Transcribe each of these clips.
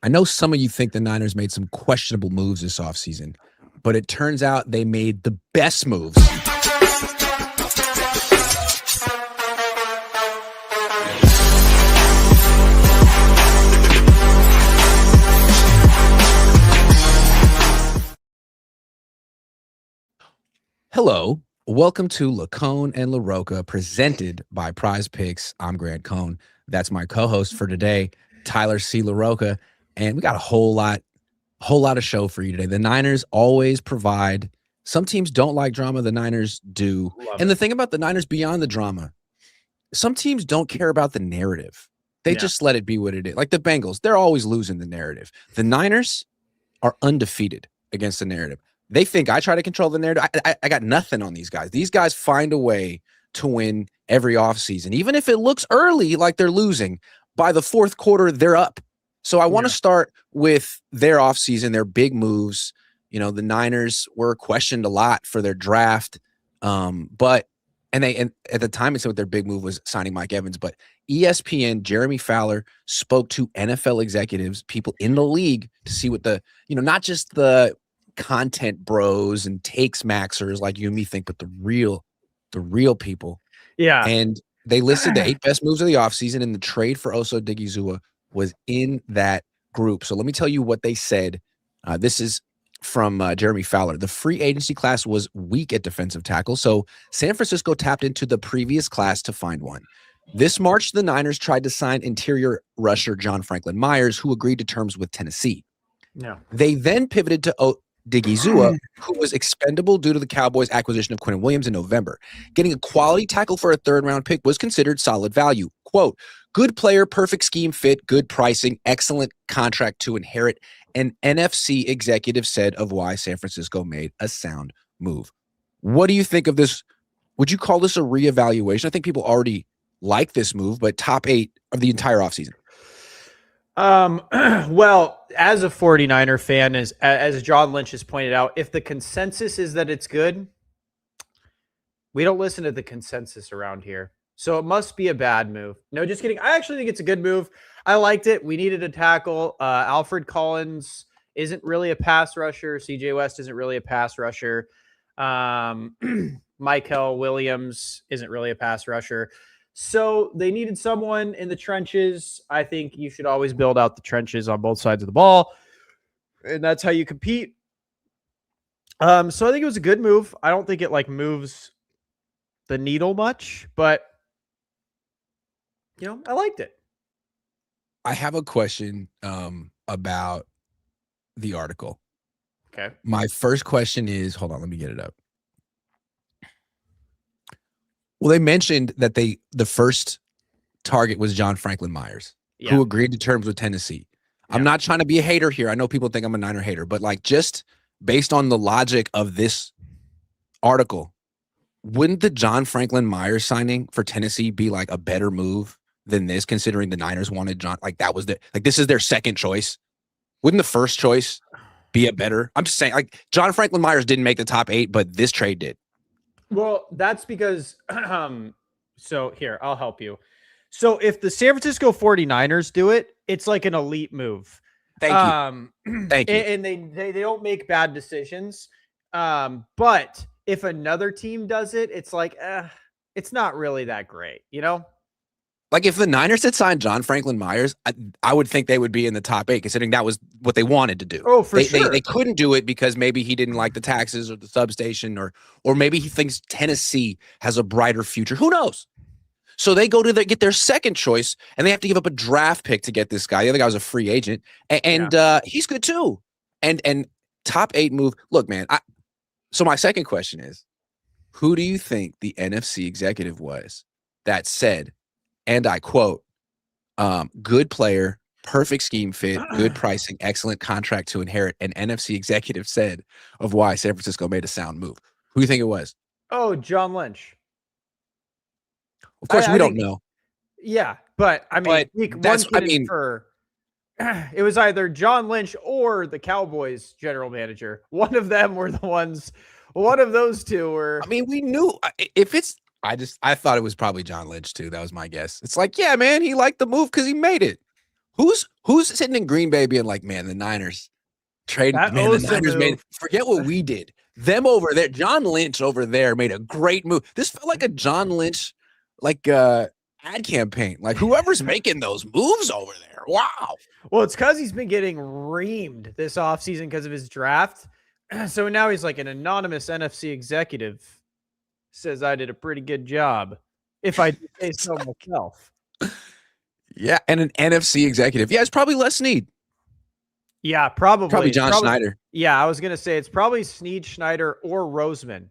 I know some of you think the Niners made some questionable moves this offseason, but it turns out they made the best moves. Hello, welcome to Cohn and LaRocca, presented by Prize Picks. I'm Grant Cohn. That's my co-host for today, Tyler C. LaRocca, and we got a whole lot of show for you today. The Niners always provide. Some teams don't like drama. The Niners do. The thing about the Niners beyond the drama, some teams don't care about the narrative. They just let it be what it is. Like the Bengals, they're always losing the narrative. The Niners are undefeated against the narrative. They think I try to control the narrative. I got nothing on these guys. These guys find a way to win every offseason. Even if it looks early like they're losing, by the fourth quarter, they're up. So I want to start with their offseason, their big moves. You know, the Niners were questioned a lot for their draft. But at the time, it's what their big move was signing Mike Evans. But ESPN, Jeremy Fowler spoke to NFL executives, people in the league, to see what not just the content bros and takes maxers like you and me think, but the real people. Yeah. And they listed the 8 best moves of the offseason, and the trade for Oso Odighizuwa was in that group. So let me tell you what they said. This is from Jeremy Fowler. The free agency class was weak at defensive tackle, so San Francisco tapped into the previous class to find one. This March, the Niners tried to sign interior rusher John Franklin Myers, who agreed to terms with Tennessee. No. They then pivoted to Odighizuwa, who was expendable due to the Cowboys' acquisition of Quentin Williams in November. Getting a quality tackle for a third-round pick was considered solid value. Quote, good player, perfect scheme fit, good pricing, excellent contract to inherit, an NFC executive said of why San Francisco made a sound move. What do you think of this? Would you call this a reevaluation? I think people already like this move, but top 8 of the entire offseason. Well, as a 49er fan, as John Lynch has pointed out, if the consensus is that it's good, we don't listen to the consensus around here. So it must be a bad move. No, just kidding. I actually think it's a good move. I liked it. We needed a tackle. Alfred Collins isn't really a pass rusher. CJ West isn't really a pass rusher. Michael Williams isn't really a pass rusher. So they needed someone in the trenches. I think you should always build out the trenches on both sides of the ball, and that's how you compete. So I think it was a good move. I don't think it moves the needle much, but I liked it. I have a question about the article. Okay. My first question is, hold on, let me get it up. Well, they mentioned that the first target was John Franklin Myers, who agreed to terms with Tennessee. Yeah. I'm not trying to be a hater here. I know people think I'm a Niner hater, but just based on the logic of this article, wouldn't the John Franklin Myers signing for Tennessee be a better move than this, considering the Niners wanted John? That was this is their second choice. Wouldn't the first choice be a better? I'm just saying, John Franklin Myers didn't make the top 8, but this trade did. Well, that's because, so here, I'll help you. So if the San Francisco 49ers do it, it's like an elite move. Thank you. Thank you. And they don't make bad decisions. But if another team does it, it's it's not really that great, If the Niners had signed John Franklin Myers, I would think they would be in the top 8, considering that was what they wanted to do. Oh, for sure. They couldn't do it because maybe he didn't like the taxes or the substation, or maybe he thinks Tennessee has a brighter future. Who knows? So they go to get their second choice, and they have to give up a draft pick to get this guy. The other guy was a free agent, and he's good too. And top 8 move. Look, man. So my second question is, who do you think the NFC executive was that said, and I quote, good player, perfect scheme fit, good pricing, excellent contract to inherit, an NFC executive said of why San Francisco made a sound move? Who do you think it was? Oh, John Lynch. Of course, we don't know. Yeah, but I mean, it was either John Lynch or the Cowboys general manager. One of them were the ones. One of those two were. I mean, we knew if it's. I thought it was probably John Lynch too. That was my guess. It's yeah, man, he liked the move because he made it. Who's sitting in Green Bay being like, man, the Niners That the Osa Niners made, move. forget what we did. Them over there, John Lynch over there made a great move. This felt like a John Lynch, like ad campaign. Like whoever's making those moves over there. Wow. Well, it's because he's been getting reamed this offseason because of his draft. So now he's like an anonymous NFC executive says I did a pretty good job, if I do say so myself. Yeah, and an NFC executive. Yeah, it's probably Les Snead. Yeah, probably. Probably John Schneider. Yeah, I was gonna say it's probably Snead, Schneider, or Roseman.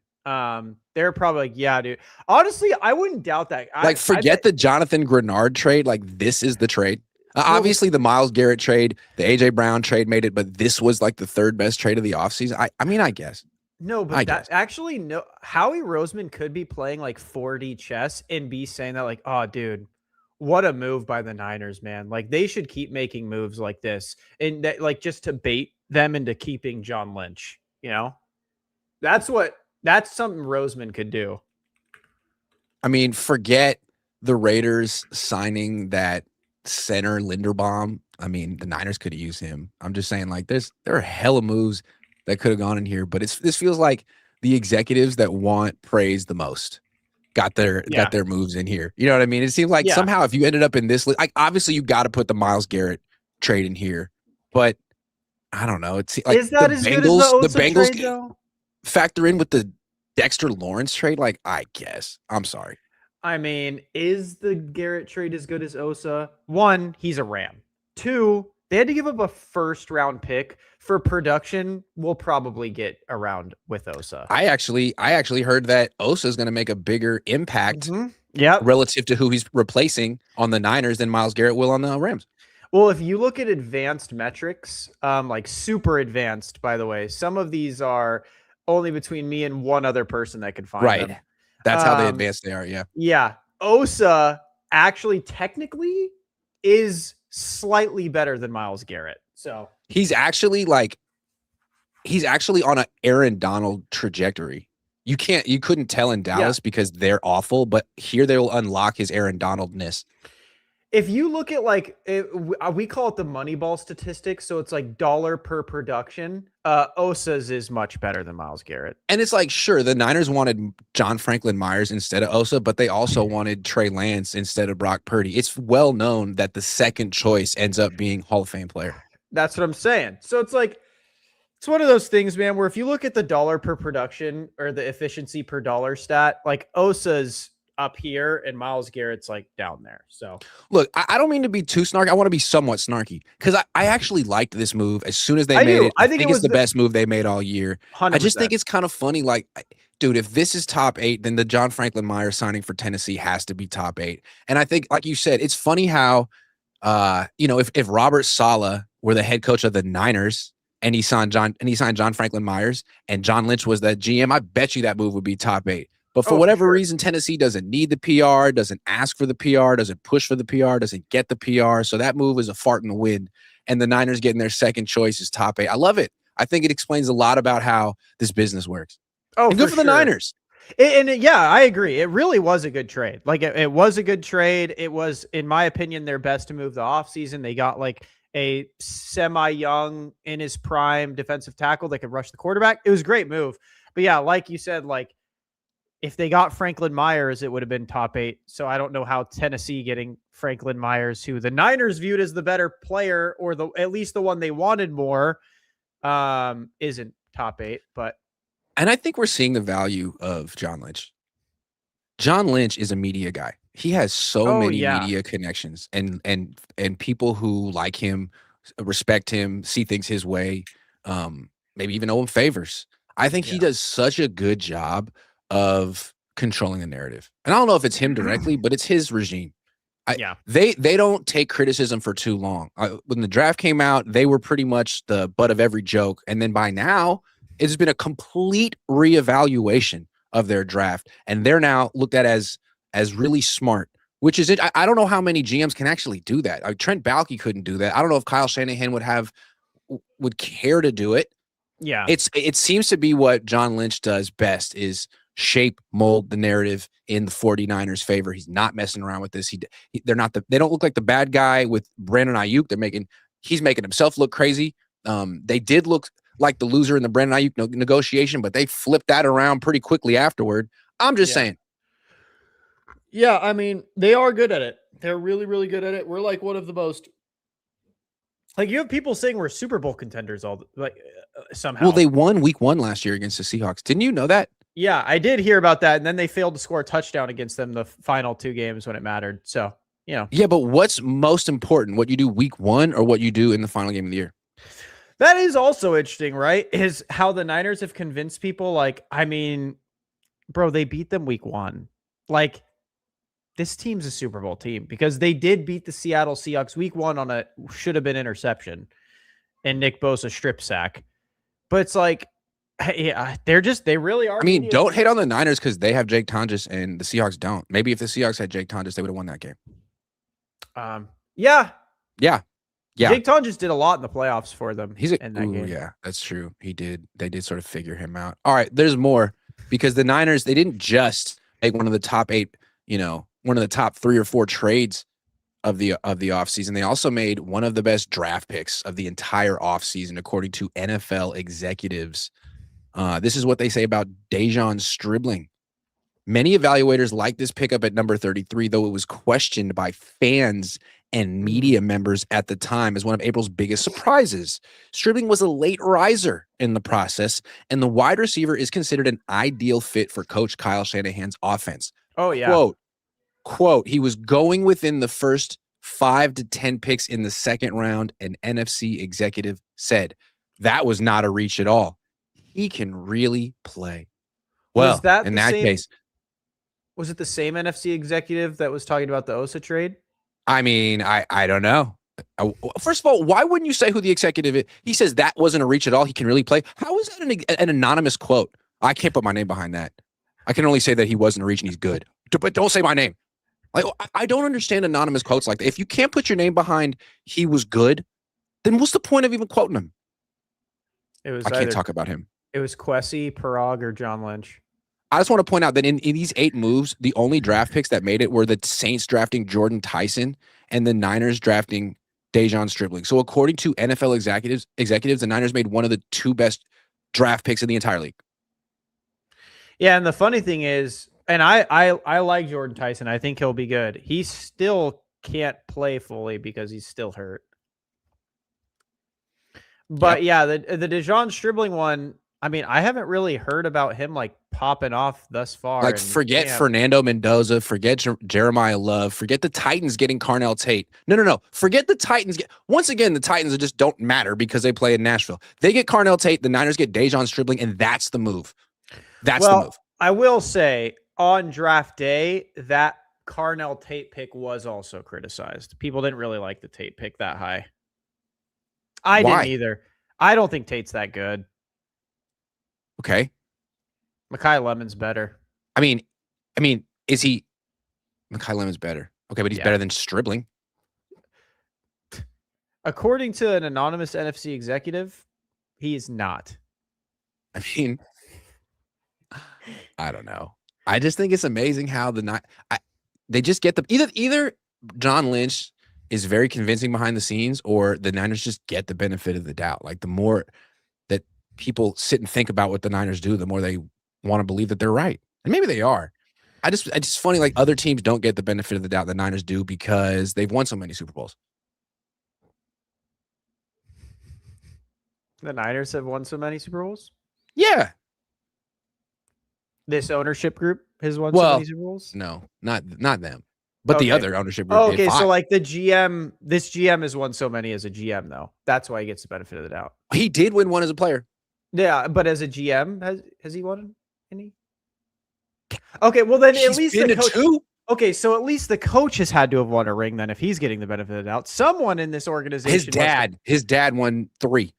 They're probably like, yeah, dude. Honestly, I wouldn't doubt that. Like, forget the Jonathan Grenard trade. Like, this is the trade. Obviously, the Myles Garrett trade, the A.J. Brown trade made it, but this was like the third best trade of the offseason. I mean, I guess. No, but that actually, no. Howie Roseman could be playing like 4D chess and be saying that, like, oh, dude, what a move by the Niners, man. Like, they should keep making moves like this and that, like, just to bait them into keeping John Lynch. You know, that's something Roseman could do. I mean, forget the Raiders signing that center Linderbaum. I mean, the Niners could have used him. I'm just saying, like, there are hella moves that could have gone in here, but this feels like the executives that want praise the most got their moves in here. You know what I mean? It seems like somehow if you ended up in this, like, obviously you got to put the Myles Garrett trade in here, but I don't know. It's like, is that the as Bengals, good as the Osa Bengals trade, though? Factor in with the Dexter Lawrence trade. Like, I guess. I'm sorry. I mean, is the Garrett trade as good as Osa? One, he's a Ram. Two, they had to give up a first-round pick for production. We'll probably get around with Osa. I actually heard that Osa is going to make a bigger impact relative to who he's replacing on the Niners than Myles Garrett will on the Rams. Well, if you look at advanced metrics, like super advanced, by the way, some of these are only between me and one other person that can find them. That's how advanced they are. Yeah. Yeah. Osa actually technically is slightly better than Myles Garrett. So he's actually on an Aaron Donald trajectory. You couldn't tell in Dallas because they're awful, but here they will unlock his Aaron Donald-ness. If you look at, like, we call it the Moneyball statistics, so it's like dollar per production. Osa's is much better than Myles Garrett. And it's like, sure, the Niners wanted John Franklin Myers instead of Osa, but they also wanted Trey Lance instead of Brock Purdy. It's well known that the second choice ends up being Hall of Fame player. That's what I'm saying. So it's like, it's one of those things, man, where if you look at the dollar per production or the efficiency per dollar stat, like, Osa's up here and Myles Garrett's like down there. So look, I don't mean to be too snarky. I want to be somewhat snarky because I actually liked this move as soon as they made it. I think it's the best move they made all year. 100%. I just think it's kind of funny. Like, dude, if this is top 8, then the John Franklin Myers signing for Tennessee has to be top 8. And I think, like you said, it's funny how, if Robert Saleh were the head coach of the Niners and he signed John Franklin Myers and John Lynch was the GM, I bet you that move would be top 8. But for whatever reason, Tennessee doesn't need the PR, doesn't ask for the PR, doesn't push for the PR, doesn't get the PR. So that move is a fart in the wind. And the Niners getting their second choice is top 8. I love it. I think it explains a lot about how this business works. And good for the Niners. I agree. It really was a good trade. Like, it was a good trade. It was, in my opinion, their best to move the offseason. They got like a semi-young, in his prime defensive tackle that could rush the quarterback. It was a great move. But yeah, like you said, like, if they got Franklin Myers, it would have been top 8. So I don't know how Tennessee getting Franklin Myers, who the Niners viewed as the better player, or at least the one they wanted more, isn't top 8. And I think we're seeing the value of John Lynch. John Lynch is a media guy. He has so many media connections and people who like him, respect him, see things his way, maybe even owe him favors. I think he does such a good job of controlling the narrative. And I don't know if it's him directly, but it's his regime. They don't take criticism for too long. When the draft came out, they were pretty much the butt of every joke. And then by now, it's been a complete reevaluation of their draft. And they're now looked at as really smart, which is it. I don't know how many GMs can actually do that. Trent Baalke couldn't do that. I don't know if Kyle Shanahan would care to do it. Yeah. It seems to be what John Lynch does best is shape, mold the narrative in the 49ers' favor. He's not messing around with this. They don't look like the bad guy with Brandon Ayuk. He's making himself look crazy. They did look like the loser in the Brandon Ayuk negotiation, but they flipped that around pretty quickly afterward. I'm just saying. Yeah, I mean, they are good at it. They're really, really good at it. We're like one of the most, like, you have people saying we're Super Bowl contenders somehow. Well, they won week 1 last year against the Seahawks. Didn't you know that? Yeah, I did hear about that. And then they failed to score a touchdown against them the final 2 games when it mattered. So, Yeah, but what's most important? What you do week 1 or what you do in the final game of the year? That is also interesting, right? Is how the Niners have convinced people, like, I mean, bro, they beat them week 1. Like, this team's a Super Bowl team because they did beat the Seattle Seahawks week 1 on a should have been interception and Nick Bosa strip sack. But it's like, yeah, they really are. I mean, don't hate on the Niners because they have Jake Tonjes and the Seahawks don't. Maybe if the Seahawks had Jake Tonjes, they would have won that game. Yeah. Jake Tonjes did a lot in the playoffs for them. In that game. Yeah, that's true. He did. They did sort of figure him out. All right, there's more because the Niners, they didn't just make one of the top 8, one of the top 3 or 4 trades of the offseason. They also made one of the best draft picks of the entire offseason, according to NFL executives. This is what they say about Dejon Stribling. Many evaluators like this pickup at number 33, though it was questioned by fans and media members at the time as one of April's biggest surprises. Stribling was a late riser in the process, and the wide receiver is considered an ideal fit for Coach Kyle Shanahan's offense. Oh, yeah. Quote, he was going within the first 5 to 10 picks in the second round, an NFC executive said. That was not a reach at all. He can really play. Well, in that case. Was it the same NFC executive that was talking about the Osa trade? I mean, I don't know. First of all, why wouldn't you say who the executive is? He says that wasn't a reach at all. He can really play. How is that an anonymous quote? I can't put my name behind that. I can only say that he wasn't a reach and he's good. But don't say my name. Like, I don't understand anonymous quotes like that. If you can't put your name behind he was good, then what's the point of even quoting him? I can't talk about him. It was Kwesi, Parag, or John Lynch. I just want to point out that in these 8 moves, the only draft picks that made it were the Saints drafting Jordan Tyson and the Niners drafting Dejon Stribling. So according to NFL executives, the Niners made one of the 2 best draft picks in the entire league. Yeah, and the funny thing is, and I like Jordan Tyson. I think he'll be good. He still can't play fully because he's still hurt. But yeah, the Dejon Stribling one, I mean, I haven't really heard about him like popping off thus far. Like, forget Fernando Mendoza, forget Jeremiah Love, forget the Titans getting Carnell Tate. No. Forget the Titans. Once again, the Titans just don't matter because they play in Nashville. They get Carnell Tate, the Niners get Dejon Stribling, and that's the move. That's the move. I will say on draft day, that Carnell Tate pick was also criticized. People didn't really like the Tate pick that high. I didn't either. I don't think Tate's that good. Okay. Mekhi Lemon's better. I mean, is he? Mekhi Lemon's better. Okay, but he's better than Stribling. According to an anonymous NFC executive, he is not. I mean, I don't know. I just think it's amazing how they just get either John Lynch is very convincing behind the scenes, or the Niners just get the benefit of the doubt. Like, the more that people sit and think about what the Niners do, the more they want to believe that they're right. And maybe they are. It's just funny, like, other teams don't get the benefit of the doubt the Niners do because they've won so many Super Bowls. The Niners have won so many Super Bowls? Yeah. This ownership group has won so many Super Bowls? No, not them. But the other ownership group. Okay, so like this GM has won so many as a GM, though. That's why he gets the benefit of the doubt. He did win one as a player. Yeah, but as a GM, has he won any? Okay, well then at least the coach. 2. Okay, so at least the coach has had to have won a ring then if he's getting the benefit of the doubt. Someone in this organization. His dad won 3.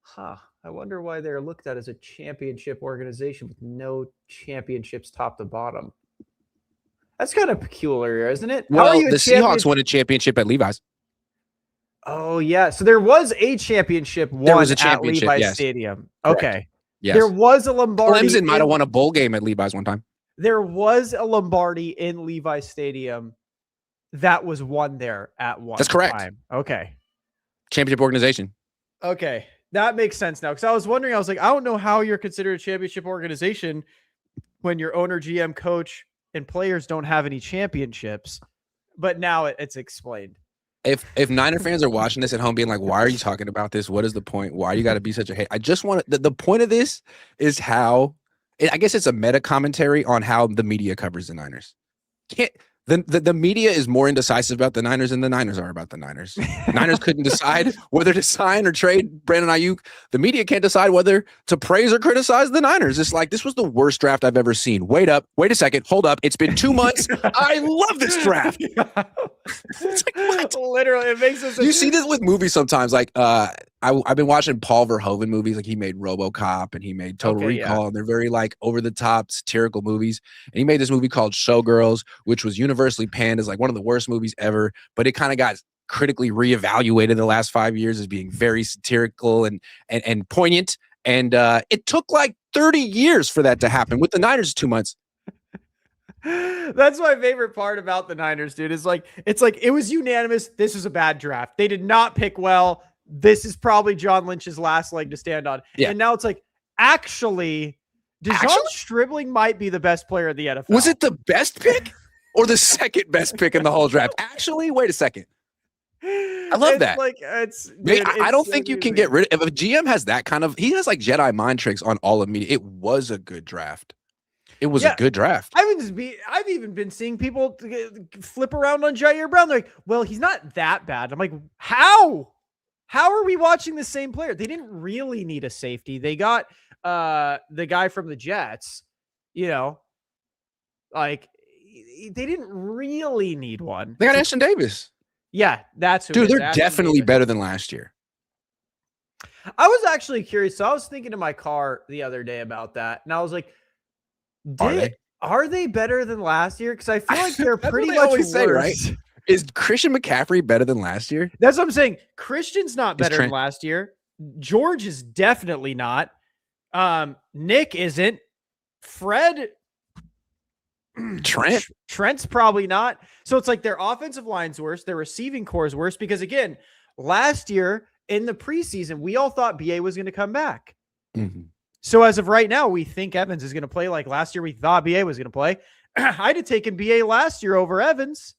Huh. I wonder why they're looked at as a championship organization with no championships top to bottom. That's kind of peculiar, isn't it? Well, the Seahawks won a championship at Levi's. Oh, yeah. So there was a championship won at Levi's Stadium. Correct. Okay. There Yes. was a Lombardi. Clemson might have won a bowl game at Levi's one time. There was a Lombardi in Levi Stadium that was won there at one That's correct. time. Okay. Championship organization. Okay. That makes sense now. Because I was wondering, I was like, I don't know how you're considered a championship organization when your owner, GM, coach, and players don't have any championships. But now it's explained. If Niner fans are watching this at home being like, why are you talking about this? What is the point? Why you got to be such a hate? I just want to, the point of this is how, I guess it's a meta commentary on how the media covers the Niners. The media is more indecisive about the Niners than the Niners are about the Niners. Niners couldn't decide whether to sign or trade Brandon Ayuk. The media can't decide whether to praise or criticize the Niners. It's like, this was the worst draft I've ever seen. Wait a second. Hold up. It's been 2 months. I love this draft. It's like, what? Literally, it makes us. You see this with movies sometimes. Like, I've been watching Paul Verhoeven movies. Like, he made RoboCop and he made Total Recall. Yeah. And they're very like over the top satirical movies. And he made this movie called Showgirls, which was universally panned as like one of the worst movies ever. But it kind of got critically reevaluated the last 5 years as being very satirical and poignant. And it took like 30 years for that to happen. With the Niners, 2 months. That's my favorite part about the Niners, dude. It's like it was unanimous. This was a bad draft. They did not pick well. This is probably John Lynch's last leg to stand on. Yeah. And now it's like, actually, DeJon Stribling might be the best player in the NFL. Was it the best pick or the second best pick in the whole draft? Actually, wait a second. I love that. Like, I don't think you can get rid of, if a GM has that kind of, he has like Jedi mind tricks on all of media. It was a good draft. It was a good draft. I've even been seeing people flip around on Jair Brown. They're like, well, he's not that bad. I'm like, how? How are we watching the same player? They didn't really need a safety. They got the guy from the Jets, like they didn't really need one. They got Ashton Davis. Yeah, that's who. Dude, they're definitely better than last year. I was actually curious. So I was thinking in my car the other day about that. And I was like, are they better than last year? Because I feel like they're pretty much worse. Say, right? Is Christian McCaffrey better than last year? That's what I'm saying. Christian's not better than last year. George is definitely not. Nick isn't. Fred. Trent's probably not. So it's like their offensive line's worse. Their receiving core is worse because, again, last year in the preseason, we all thought BA was going to come back. Mm-hmm. So as of right now, we think Evans is going to play like last year we thought BA was going to play. I'd have taken BA last year over Evans.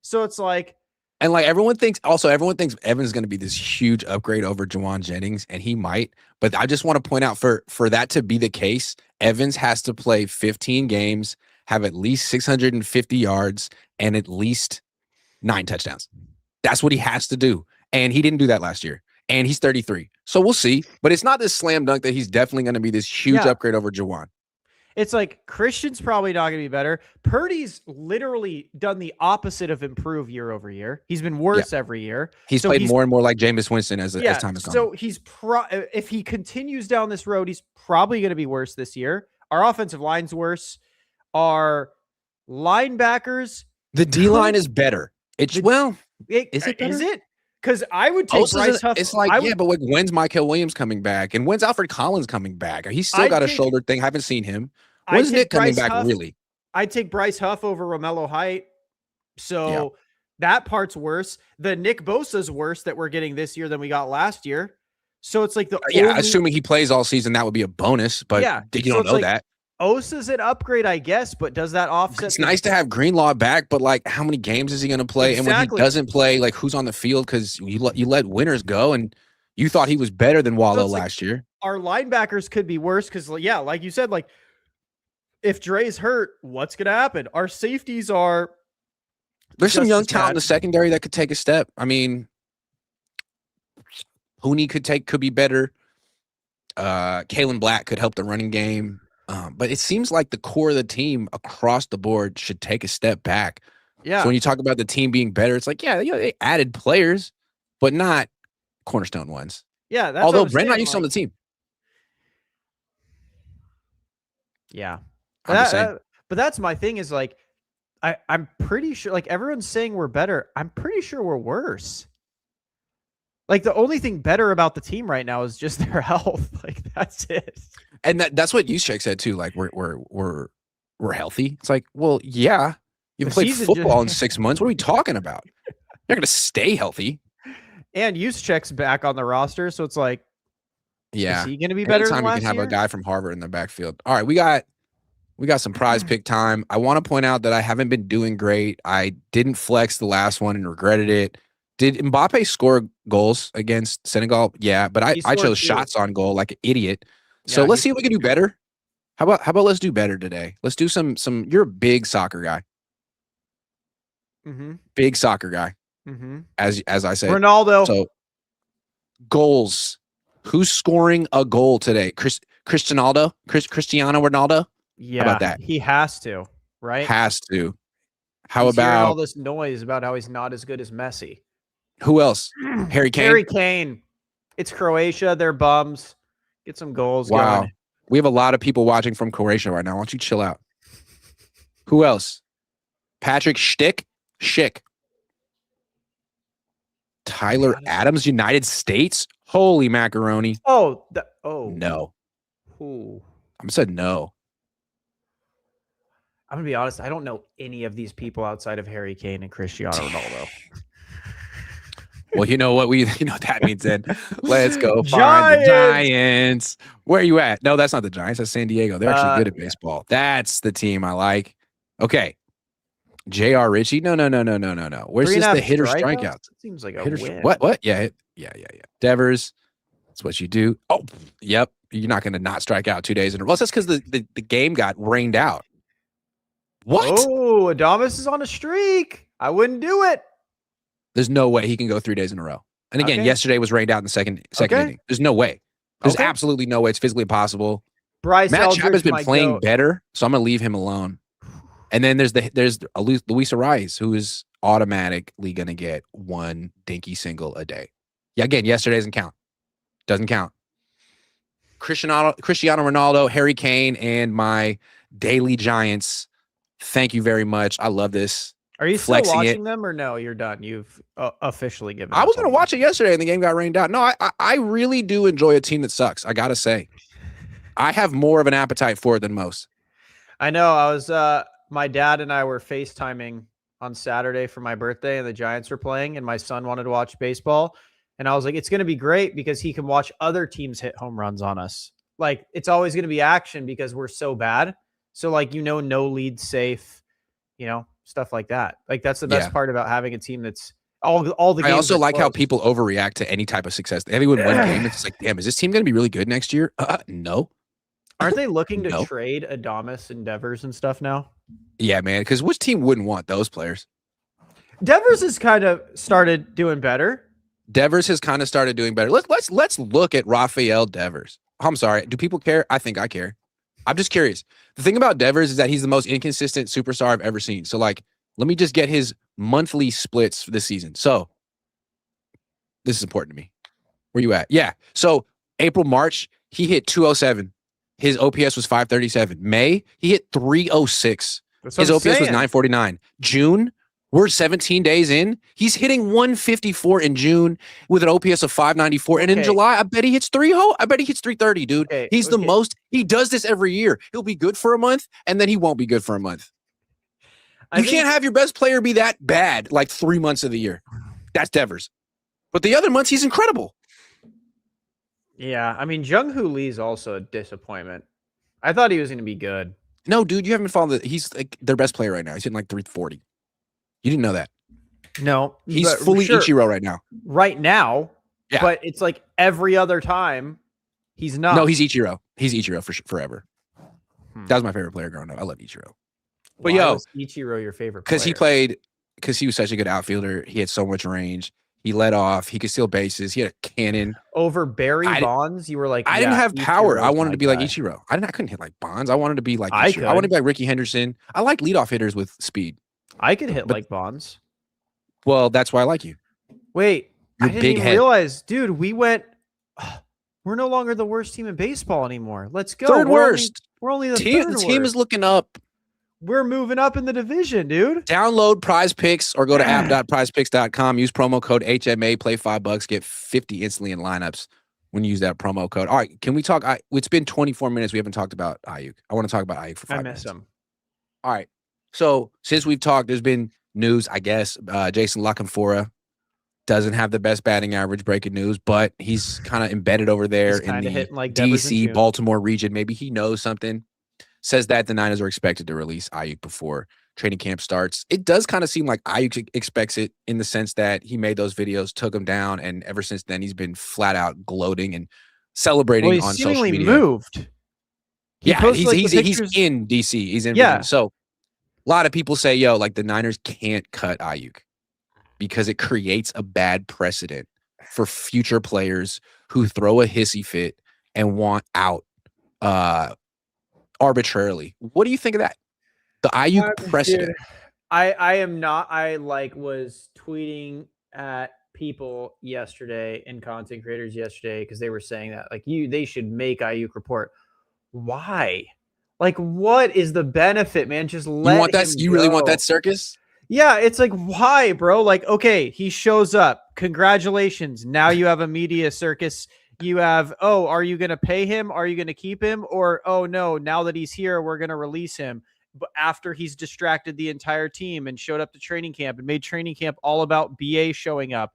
So it's like, and like everyone thinks Evans is going to be this huge upgrade over Juwan Jennings, and he might. But I just want to point out for that to be the case, Evans has to play 15 games, have at least 650 yards, and at least 9 touchdowns. That's what he has to do. And he didn't do that last year. And he's 33. So we'll see. But it's not this slam dunk that he's definitely going to be this huge upgrade over Juwan. It's like Christian's probably not going to be better. Purdy's literally done the opposite of improve year over year. He's been worse every year. He's played more and more like Jameis Winston as time has gone. So he's if he continues down this road, he's probably going to be worse this year. Our offensive line's worse. Our linebackers. The D line is better. Is it better? Is it? Because I would take Bryce Huff. It's like, but like, when's Michael Williams coming back? And when's Alfred Collins coming back? He's still got a shoulder thing. I haven't seen him. When's Nick coming back, really? I'd take Bryce Huff over Romello Height. So that part's worse. The Nick Bosa's worse that we're getting this year than we got last year. So it's like assuming he plays all season, that would be a bonus. But you don't know that. Osa's an upgrade, I guess, but does that offset? It's nice to have Greenlaw back, but like, how many games is he going to play? Exactly. And when he doesn't play, like, who's on the field? Because you let winners go, and you thought he was better than Wallow last year. Our linebackers could be worse because, like you said, like if Dre's hurt, what's going to happen? Our safeties are. There's some young talent in the secondary that could take a step. I mean, Hooney could be better. Kalen Black could help the running game. But it seems like the core of the team across the board should take a step back. Yeah. So when you talk about the team being better, it's like, they added players, but not cornerstone ones. Yeah. That's although Brandon Ayuk's on the team. Yeah. But that's my thing is like, I'm pretty sure, like everyone's saying we're better. I'm pretty sure we're worse. Like the only thing better about the team right now is just their health. Like that's it. And that's what Juszczyk said too. Like we're healthy. It's like, well, yeah. You The haven't played season football in just 6 months. What are we talking about? You're gonna stay healthy. and Juszczyk's back on the roster, so it's like, is Yeah. he going to be better than Anytime you can last have a year? guy from Harvard in the backfield. All right, we got some prize pick time. I want to point out that I haven't been doing great. I didn't flex the last one and regretted it. Did Mbappe score goals against Senegal? Yeah, but He I scored chose 2. shots on goal like an idiot. So Yeah, let's he see if we can do better. How about let's do better today? Let's do some you're a big soccer guy. Mhm. Big soccer guy, Mhm. as I said. Ronaldo. So goals. Who's scoring a goal today? Cristiano Ronaldo? Yeah, How about that? he has to, right? Has to. How He's hearing all about this noise about how he's not as good as Messi. who else? Harry Kane? Harry Kane. It's Croatia. They're bums. Get some goals Wow. going. We have a lot of people watching from Croatia right now. Why don't you chill out? Who else? Patrick Schick. Tyler Adams, United States? Holy macaroni. Oh. No. Ooh. I said no. I'm going to be honest. I don't know any of these people outside of Harry Kane and Cristiano Ronaldo. Well, you know what that means then. Let's go find the Giants. Where are you at? No, that's not the Giants. That's San Diego. They're actually good at baseball. That's the team I like. Okay. J.R. Ritchie? No. Where's just the hitter strikeouts? It seems like a hitter, win. What? Yeah. Devers. That's what you do. Oh, yep. You're not going to not strike out 2 days in a row. Well, that's because the game got rained out. What? Oh, Adames is on a streak. I wouldn't do it. There's no way he can go 3 days in a row. And again, yesterday was rained out in the second inning. There's no way. There's absolutely no way. It's physically impossible. Matt Chapman has been playing better, so I'm going to leave him alone. And then there's Luis Arias, who is automatically going to get one dinky single a day. Yeah, again, yesterday doesn't count. Doesn't count. Cristiano Ronaldo, Harry Kane, and my daily Giants. Thank you very much. I love this. Are you still watching them or no? You're done. You've officially given. I was going to watch it yesterday and the game got rained out. No, I really do enjoy a team that sucks. I got to say. I have more of an appetite for it than most. I know. I was my dad and I were FaceTiming on Saturday for my birthday and the Giants were playing and my son wanted to watch baseball. And I was like, it's going to be great because he can watch other teams hit home runs on us. Like, it's always going to be action because we're so bad. So, like, no lead safe, stuff like that. Like, that's the best part about having a team that's all the games. I also like how people overreact to any type of success. They have even one game. It's like, damn, is this team going to be really good next year? No. Aren't they looking to trade Adames and Devers and stuff now? Yeah, man. Because which team wouldn't want those players? Devers has kind of started doing better. Let's look at Rafael Devers. I'm sorry. Do people care? I think I care. I'm just curious. The thing about Devers is that he's the most inconsistent superstar I've ever seen. So, like, let me just get his monthly splits this season. So, this is important to me. Where you at? Yeah. So, April, March, he hit 207. His OPS was 537. May, he hit 306. His OPS was 949. June, we're 17 days in. He's hitting 154 in June with an OPS of 594. And in July, I bet he hits 330, dude. He's the most. He does this every year. He'll be good for a month, and then he won't be good for a month. You can't have your best player be that bad like 3 months of the year. That's Devers. But the other months, he's incredible. Yeah, I mean, Jung-Hoo Lee's also a disappointment. I thought he was going to be good. No, dude, you haven't followed he's like their best player right now. He's hitting like 340. You didn't know that. No. He's fully Ichiro right now. Right now. Yeah. But it's like every other time he's not. No, he's Ichiro. He's Ichiro for forever. That was my favorite player growing up. I love Ichiro. But why was Ichiro your favorite player? Because he was such a good outfielder. He had so much range. He led off. He could steal bases. He had a cannon. Over Barry Bonds, you were like, I didn't have power. I wanted to be like Ichiro. I couldn't hit like Bonds. I wanted to be like Ichiro. I wanted to be like Ricky Henderson. I like leadoff hitters with speed. I could hit like Bonds. Well, that's why I like you. Wait, I didn't even realize, dude, we're no longer the worst team in baseball anymore. Let's go. Third worst. We're only the team. The team is looking up. We're moving up in the division, dude. Download Prize Picks or go to app.prizepicks.com. Use promo code HMA. Play $5. Get 50 instantly in lineups when you use that promo code. All right, can we talk? It's been 24 minutes. We haven't talked about Ayuk. I want to talk about Ayuk for 5 minutes. I miss him. All right. So since we've talked, there's been news, I guess. Jason LaCanfora doesn't have the best batting average, breaking news, but he's kind of embedded over there in the hitting like DC, Baltimore region. Maybe he knows something. Says that the Niners are expected to release Ayuk before training camp starts. It does kind of seem like Ayuk expects it in the sense that he made those videos, took them down, and ever since then he's been flat out gloating and celebrating on social media. Moved. He's in DC. He's in Virginia. So a lot of people say, yo, like the Niners can't cut Ayuk because it creates a bad precedent for future players who throw a hissy fit and want out arbitrarily. What do you think of that? The Ayuk precedent. Dude, I am not. I was tweeting at people yesterday and content creators yesterday because they were saying that they should make Ayuk report. Why? Like, what is the benefit, man? Just let you really want that circus? Yeah, it's like, why, bro? Like, okay, he shows up. Congratulations. Now you have a media circus. You have, are you going to pay him? Are you going to keep him? Or, oh, no, now that he's here, we're going to release him. But after he's distracted the entire team and showed up to training camp and made training camp all about BA showing up.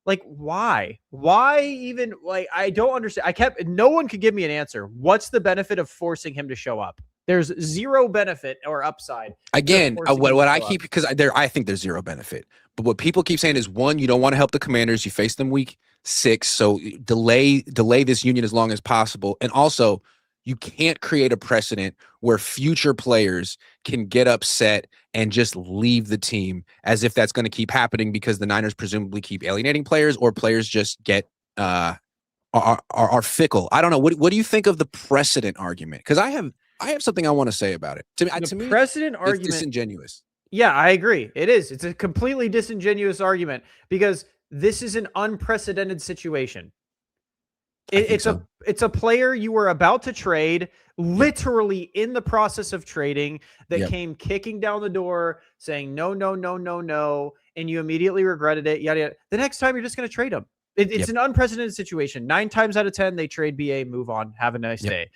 Like, why? Why even, I don't understand. No one could give me an answer. What's the benefit of forcing him to show up? There's zero benefit or upside. Again, what I keep, because I think there's zero benefit. But what people keep saying is, one, you don't want to help the Commanders. You face them week 6, so delay this union as long as possible. And also, you can't create a precedent where future players can get upset and just leave the team as if that's going to keep happening because the Niners presumably keep alienating players or players just get are fickle. I don't know. What do you think of the precedent argument? Because I have something I want to say about it. To me, precedent argument, it's disingenuous. Yeah, I agree. It is. It's a completely disingenuous argument because this is an unprecedented situation. It's a player you were about to trade, literally in the process of trading, that came kicking down the door saying no, and you immediately regretted it. Yada yada. The next time you're just going to trade him. It's an unprecedented situation. 9 times out of 10 they trade BA, move on, have a nice day.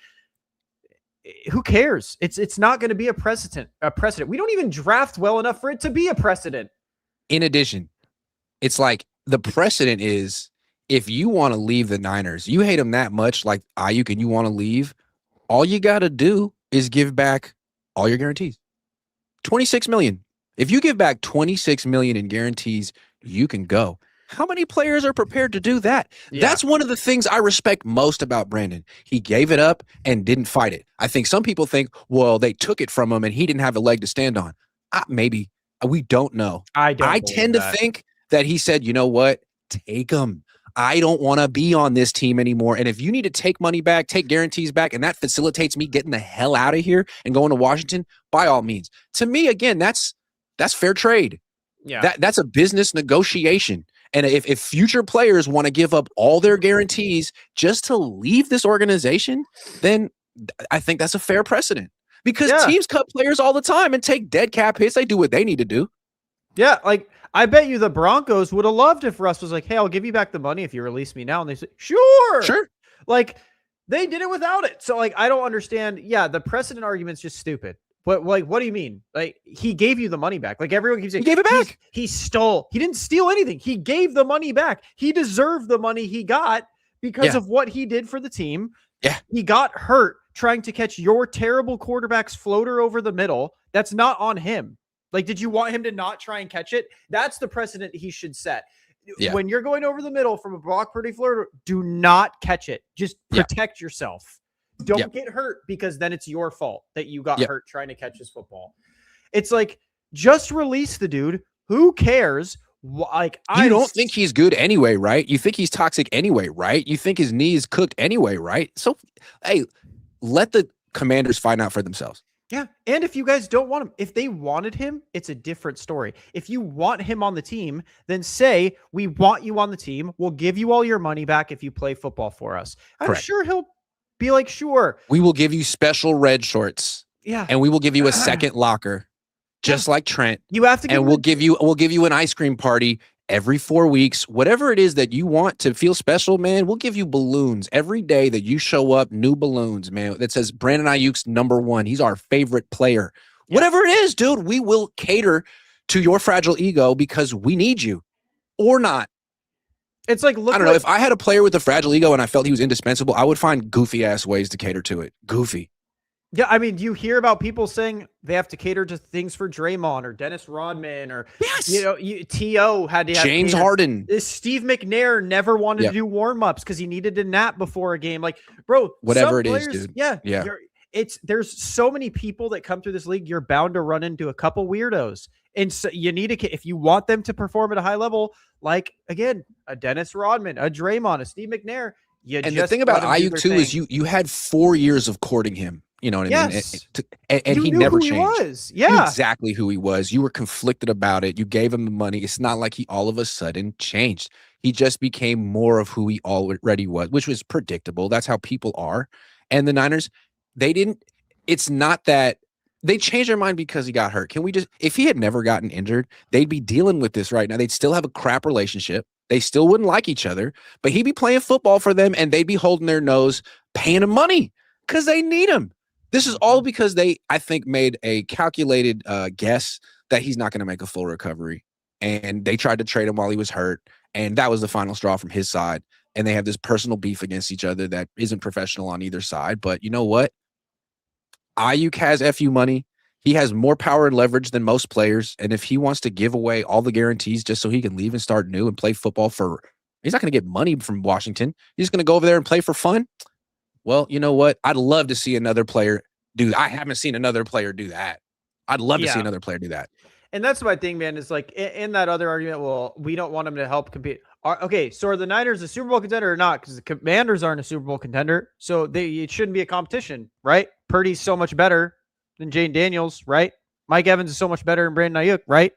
Who cares? It's not going to be a precedent. We don't even draft well enough for it to be a precedent. In addition, it's like the precedent is, if you want to leave the Niners, you hate them that much, like Ayuk, and you want to leave, all you got to do is give back all your guarantees. $26 million. If you give back $26 million in guarantees, you can go. How many players are prepared to do that? Yeah. That's one of the things I respect most about Brandon. He gave it up and didn't fight it. I think some people think, well, they took it from him and he didn't have a leg to stand on. Maybe. We don't know. I tend to think that he said, you know what? Take them. I don't want to be on this team anymore. And if you need to take money back, take guarantees back, and that facilitates me getting the hell out of here and going to Washington, by all means. To me, again, that's fair trade. Yeah. That's a business negotiation. And if future players want to give up all their guarantees just to leave this organization, then I think that's a fair precedent. Because teams cut players all the time and take dead cap hits. They do what they need to do. Yeah, I bet you the Broncos would have loved if Russ was like, hey, I'll give you back the money if you release me now. And they say, sure. They did it without it. So I don't understand. Yeah, the precedent argument's just stupid. But what do you mean? He gave you the money back. Everyone keeps saying, he gave it back. He stole. He didn't steal anything. He gave the money back. He deserved the money he got because of what he did for the team. Yeah. He got hurt trying to catch your terrible quarterback's floater over the middle. That's not on him. Did you want him to not try and catch it? That's the precedent he should set. Yeah. When you're going over the middle from a Brock Purdy floater, do not catch it. Just protect yourself. Don't get hurt because then it's your fault that you got hurt trying to catch his football. It's just release the dude. Who cares? You don't think he's good anyway, right? You think he's toxic anyway, right? You think his knee is cooked anyway, right? So, hey, let the Commanders find out for themselves. Yeah. And if you guys don't want him, if they wanted him, it's a different story. If you want him on the team, then say, we want you on the team. We'll give you all your money back if you play football for us. I'm sure he'll be sure. We will give you special red shorts Yeah. and we will give you a second locker, just like Trent. You have to give and we'll give you an ice cream party every 4 weeks. Whatever it is that you want to feel special, man, we'll give you balloons every day that you show up, new balloons, man, that says Brandon Ayuk's #1. He's our favorite player. Yeah. Whatever it is, dude, we will cater to your fragile ego because we need you or not. It's like, look, I don't know. If I had a player with a fragile ego and I felt he was indispensable, I would find goofy ass ways to cater to it. Goofy. Yeah, I mean, you hear about people saying they have to cater to things for Draymond or Dennis Rodman or, you know, T.O. had to have James Harden. Steve McNair never wanted to do warm-ups because he needed a nap before a game. Like, bro, whatever it players, is, dude. Yeah. There's so many people that come through this league, you're bound to run into a couple weirdos. And so you need to, if you want them to perform at a high level, like, again, a Dennis Rodman, a Draymond, a Steve McNair. And the thing about Ayuk, too, is you had 4 years of courting him. You know what I mean? And he never changed. Yeah. You knew exactly who he was. You were conflicted about it. You gave him the money. It's not like he all of a sudden changed. He just became more of who he already was, which was predictable. That's how people are. And the Niners, it's not that they changed their mind because he got hurt. If he had never gotten injured, they'd be dealing with this right now. They'd still have a crap relationship. They still wouldn't like each other, but he'd be playing football for them and they'd be holding their nose, paying him money because they need him. This is all because they, I think, made a calculated guess that he's not going to make a full recovery. And they tried to trade him while he was hurt. And that was the final straw from his side. And they have this personal beef against each other that isn't professional on either side. But you know what? Ayuk has FU money. He has more power and leverage than most players. And if he wants to give away all the guarantees just so he can leave and start new and play football he's not going to get money from Washington. He's going to go over there and play for fun. Well, you know what? I'd love to see another player do that. I haven't seen another player do that. I'd love to see another player do that. And that's my thing, man, is like in that other argument, well, we don't want him to help compete. Okay, so are the Niners a Super Bowl contender or not? Because the Commanders aren't a Super Bowl contender, so it shouldn't be a competition, right? Purdy's so much better than Jane Daniels, right? Mike Evans is so much better than Brandon Ayuk, right?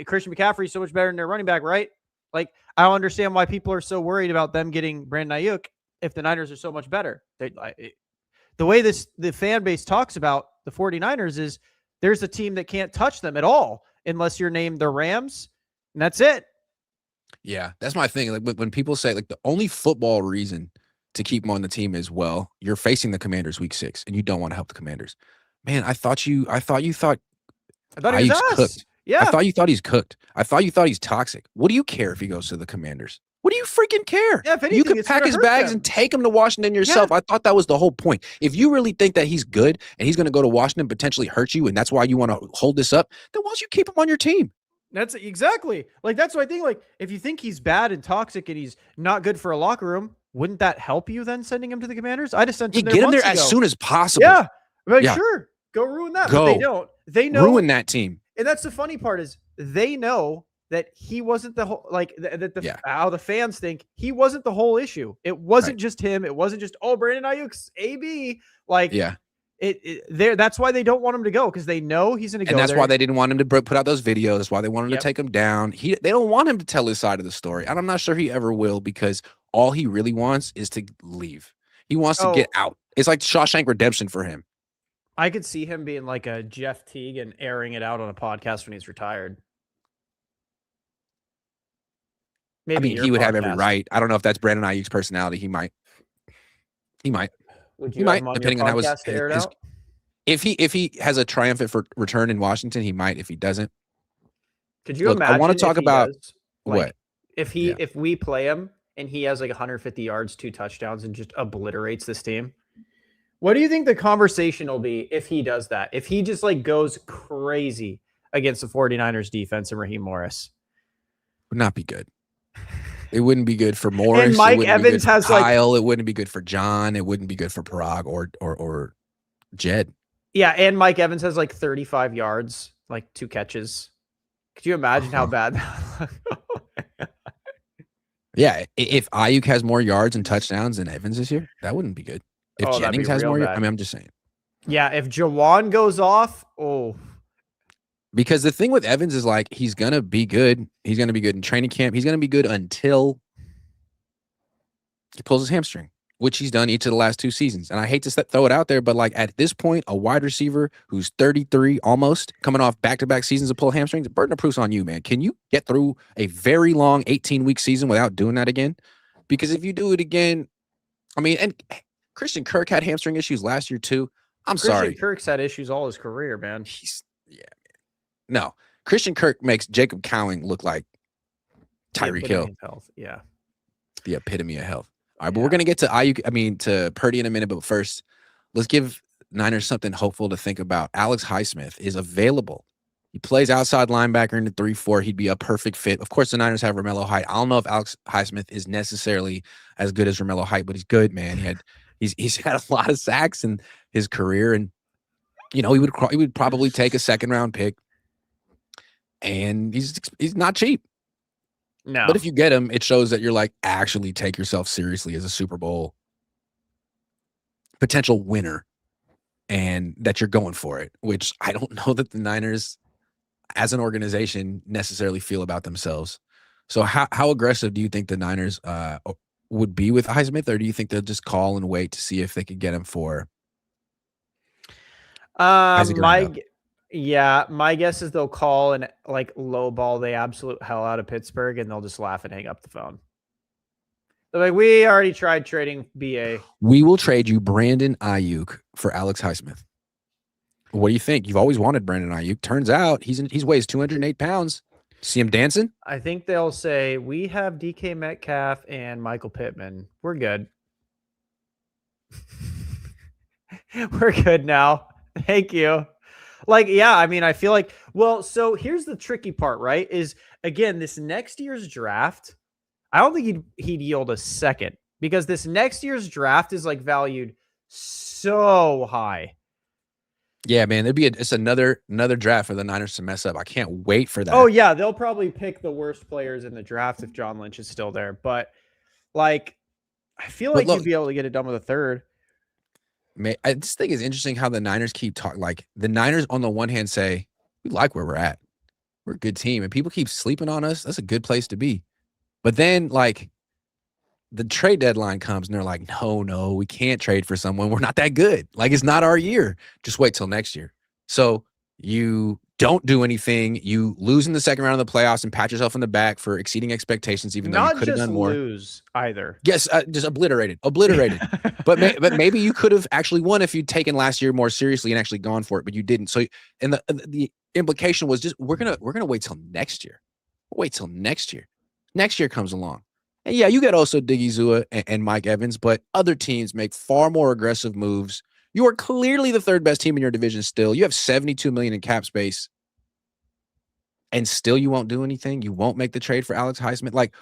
Christian McCaffrey is so much better than their running back, right? Like, I don't understand why people are so worried about them getting Brandon Ayuk if the Niners are so much better. The way the fan base talks about the 49ers is there's a team that can't touch them at all unless you're named the Rams, and that's it. Yeah, that's my thing. Like when people say like the only football reason to keep him on the team is, well, you're facing the Commanders week 6 and you don't want to help the Commanders. Man, I thought you thought he was cooked. Yeah. I thought you thought he's cooked. I thought you thought he's toxic. What do you care if he goes to the Commanders? What do you freaking care? Yeah, if anything, you can pack his bags and take him to Washington yourself. Yeah. I thought that was the whole point. If you really think that he's good and he's going to go to Washington and potentially hurt you, and that's why you want to hold this up, then why don't you keep him on your team? That's exactly. Like, that's what I think. Like, if you think he's bad and toxic and he's not good for a locker room, wouldn't that help you then sending him to the Commanders? I just sent him there get him there ago. as soon as possible. Yeah. But sure. Go ruin that. But they don't. They know. Ruin that team. And that's the funny part is they know that he wasn't the whole, like how the fans think he wasn't the whole issue. It wasn't just him. It wasn't just, Brandon Ayuk's AB. Like, that's why they don't want him to go, because they know he's going to go. And that's why they didn't want him to put out those videos. That's why they wanted to take him down. They don't want him to tell his side of the story. And I'm not sure he ever will, because all he really wants is to leave. He wants to get out. It's like Shawshank Redemption for him. I could see him being like a Jeff Teague and airing it out on a podcast when he's retired. Maybe he would have every right. I don't know if that's Brandon Ayuk's personality. He might. Would you have him on depending on how his if he has a triumphant return in Washington, he might. If he doesn't, could you imagine? I want to talk about what if we play him and he has like 150 yards, 2 touchdowns, and just obliterates this team. What do you think the conversation will be if he does that? If he just like goes crazy against the 49ers defense and Raheem Morris? Would not be good. It wouldn't be good for Morris. And Mike Evans has Kyle. It wouldn't be good for John. It wouldn't be good for Parag or Jed. Yeah, and Mike Evans has like 35 yards, like 2 catches. Could you imagine how bad that would Yeah, if Ayuk has more yards and touchdowns than Evans this year, that wouldn't be good. If Jennings has more yards, I'm just saying. Yeah, if Jawan goes off, because the thing with Evans is like he's going to be good. He's going to be good in training camp. He's going to be good until he pulls his hamstring. which he's done each of the last 2 seasons. And I hate to throw it out there, but like at this point, a wide receiver who's 33 almost, coming off back-to-back seasons of pull hamstrings, burden of proof's on you, man. Can you get through a very long 18-week season without doing that again? Because if you do it again, I mean, and Christian Kirk had hamstring issues last year too. I'm sorry. Christian Kirk's had issues all his career, man. No. Christian Kirk makes Jacob Cowing look like Tyreek Hill. Health. Yeah. The epitome of health. All right, but we're going to get to Purdy in a minute, but first, let's give Niners something hopeful to think about. Alex Highsmith is available. He plays outside linebacker in the 3-4. He'd be a perfect fit. Of course, the Niners have Romello Height. I don't know if Alex Highsmith is necessarily as good as Romello Height, but he's good, man. He's had a lot of sacks in his career, and he would probably take a second-round pick, and he's not cheap. No. But if you get him, it shows that you're like actually take yourself seriously as a Super Bowl potential winner and that you're going for it, which I don't know that the Niners as an organization necessarily feel about themselves. So how aggressive do you think the Niners would be with Highsmith, or do you think they'll just call and wait to see if they could get him for my guess is they'll call and like lowball the absolute hell out of Pittsburgh, and they'll just laugh and hang up the phone. They're like, we already tried trading BA. We will trade you Brandon Ayuk for Alex Highsmith. What do you think? You've always wanted Brandon Ayuk. Turns out he weighs 208 pounds. See him dancing? I think they'll say, we have DK Metcalf and Michael Pittman. We're good. We're good now. Thank you. Like, yeah, I mean, I feel like, well, so here's the tricky part, right? Is, again, this next year's draft, I don't think he'd yield a second, because this next year's draft is like valued so high. Yeah, man, it's another draft for the Niners to mess up. I can't wait for that. Oh, yeah, they'll probably pick the worst players in the draft if John Lynch is still there. But, like, I feel like you'd be able to get it done with a third. I just think it's interesting how the Niners keep talking. Like, the Niners, on the one hand, say, we like where we're at. We're a good team. And people keep sleeping on us. That's a good place to be. But then, like, the trade deadline comes and they're like, no, we can't trade for someone. We're not that good. Like, it's not our year. Just wait till next year. So you don't do anything. You lose in the second round of the playoffs and pat yourself in the back for exceeding expectations, even though you could have done more. Not just lose either. Yes, just obliterated. but maybe you could have actually won if you'd taken last year more seriously and actually gone for it, but you didn't. So, and the implication was just we're gonna wait till next year. We'll wait till next year. Next year comes along. And yeah, you get also Diggy Zua and Mike Evans, but other teams make far more aggressive moves. You are clearly the third best team in your division still. You have $72 million in cap space, and still you won't do anything. You won't make the trade for Alex Highsmith. Like,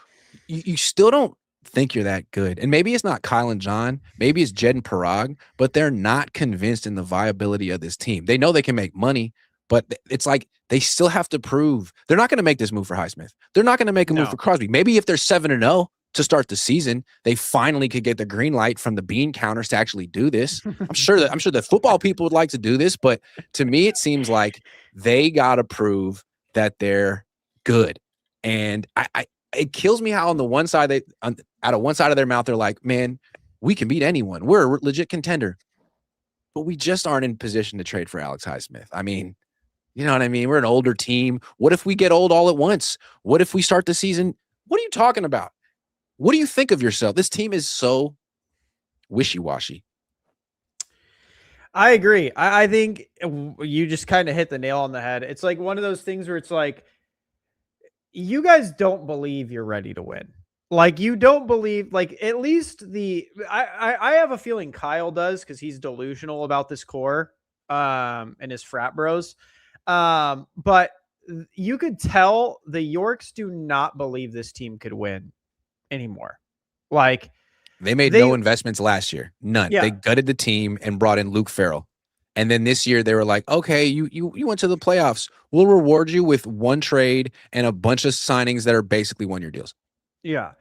you still don't think you're that good. And maybe it's not Kyle and John. Maybe it's Jed and Parag, but they're not convinced in the viability of this team. They know they can make money, but it's like they still have to prove. They're not going to make this move for Highsmith. They're not going to make a move for Crosby. Maybe if they're 7-0 to start the season, they finally could get the green light from the bean counters to actually do this. I'm sure that football people would like to do this, but to me, it seems like they got to prove that they're good. And it kills me how on the one side, out of one side of their mouth, they're like, man, we can beat anyone. We're a legit contender, but we just aren't in position to trade for Alex Highsmith. I mean, you know what I mean? We're an older team. What if we get old all at once? What if we start the season? What are you talking about? What do you think of yourself? This team is so wishy-washy. I agree. I think you just kind of hit the nail on the head. It's like one of those things where it's like, you guys don't believe you're ready to win. Like, you don't believe, like, at least I have a feeling Kyle does, because he's delusional about this core and his frat bros. But you could tell the Yorks do not believe this team could win anymore. Like, they made no investments last year. None. Yeah. They gutted the team and brought in Luke Farrell. And then this year they were like, okay, you went to the playoffs. We'll reward you with one trade and a bunch of signings that are basically one-year deals. Yeah.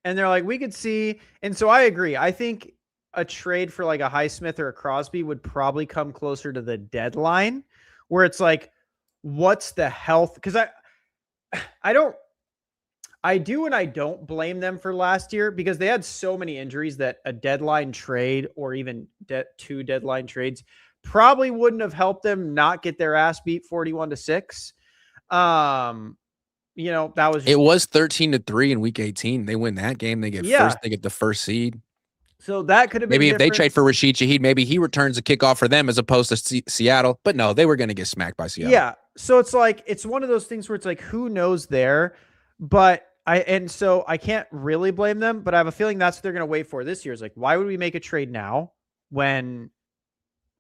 And they're like, we could see. And so I agree. I think a trade for like a Highsmith or a Crosby would probably come closer to the deadline, where it's like, what's the health? Because I do and I don't blame them for last year because they had so many injuries that a deadline trade or even two deadline trades probably wouldn't have helped them not get their ass beat 41-6. That was It just, was 13-3 in week 18. They win that game. They get yeah. They get the first seed. So that could have been Maybe if they trade difference. for Rashid Shaheed, maybe he returns a kickoff for them as opposed to Seattle. But no, they were going to get smacked by Seattle. Yeah. So it's like, it's one of those things where it's like, who knows there? But so I can't really blame them, but I have a feeling that's what they're going to wait for this year. Is like, why would we make a trade now when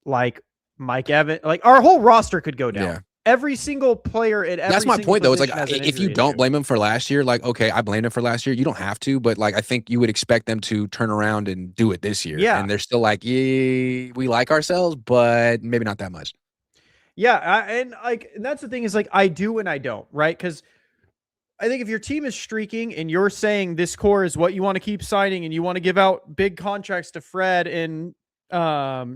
like Mike Evans, like our whole roster could go down? Yeah. Every single player at every That's my point, though. It's like, if you don't issue. blame him for last year, like, okay, I blamed him for last year. You don't have to, but like, I think you would expect them to turn around and do it this year. Yeah. And they're still like, yeah, we like ourselves, but maybe not that much. Yeah. And that's the thing is like, I do and I don't, right? Because I think if your team is streaking and you're saying this core is what you want to keep signing and you want to give out big contracts to Fred and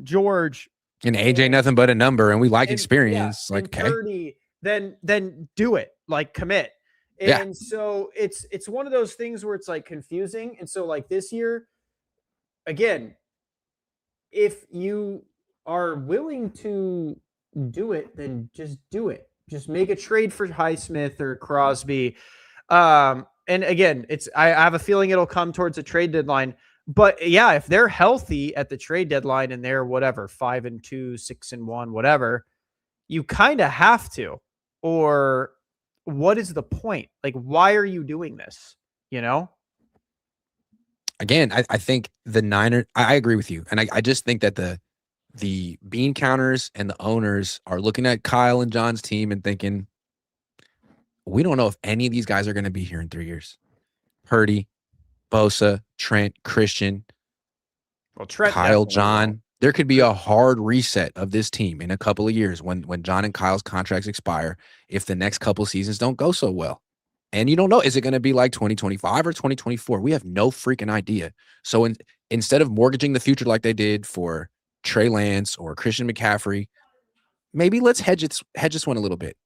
George And AJ, nothing but a number, and we like experience. Yeah, like, and okay, Purdy, then do it. Like, commit. And so it's one of those things where it's like confusing. And so like this year, again, if you are willing to do it, then just do it. Just make a trade for Highsmith or Crosby. And again, I have a feeling it'll come towards a trade deadline. But yeah, if they're healthy at the trade deadline and they're whatever 5-2, 6-1, whatever, you kind of have to. Or what is the point? Like, why are you doing this? Again, I think the Niners, I agree with you. And I just think that the bean counters and the owners are looking at Kyle and John's team and thinking, we don't know if any of these guys are going to be here in 3 years. Purdy, Bosa, Trent, Christian, Trent, Kyle, John. There could be a hard reset of this team in a couple of years when John and Kyle's contracts expire if the next couple seasons don't go so well. And you don't know, is it going to be like 2025 or 2024? We have no freaking idea. So instead of mortgaging the future like they did for Trey Lance or Christian McCaffrey, maybe let's hedge this one a little bit,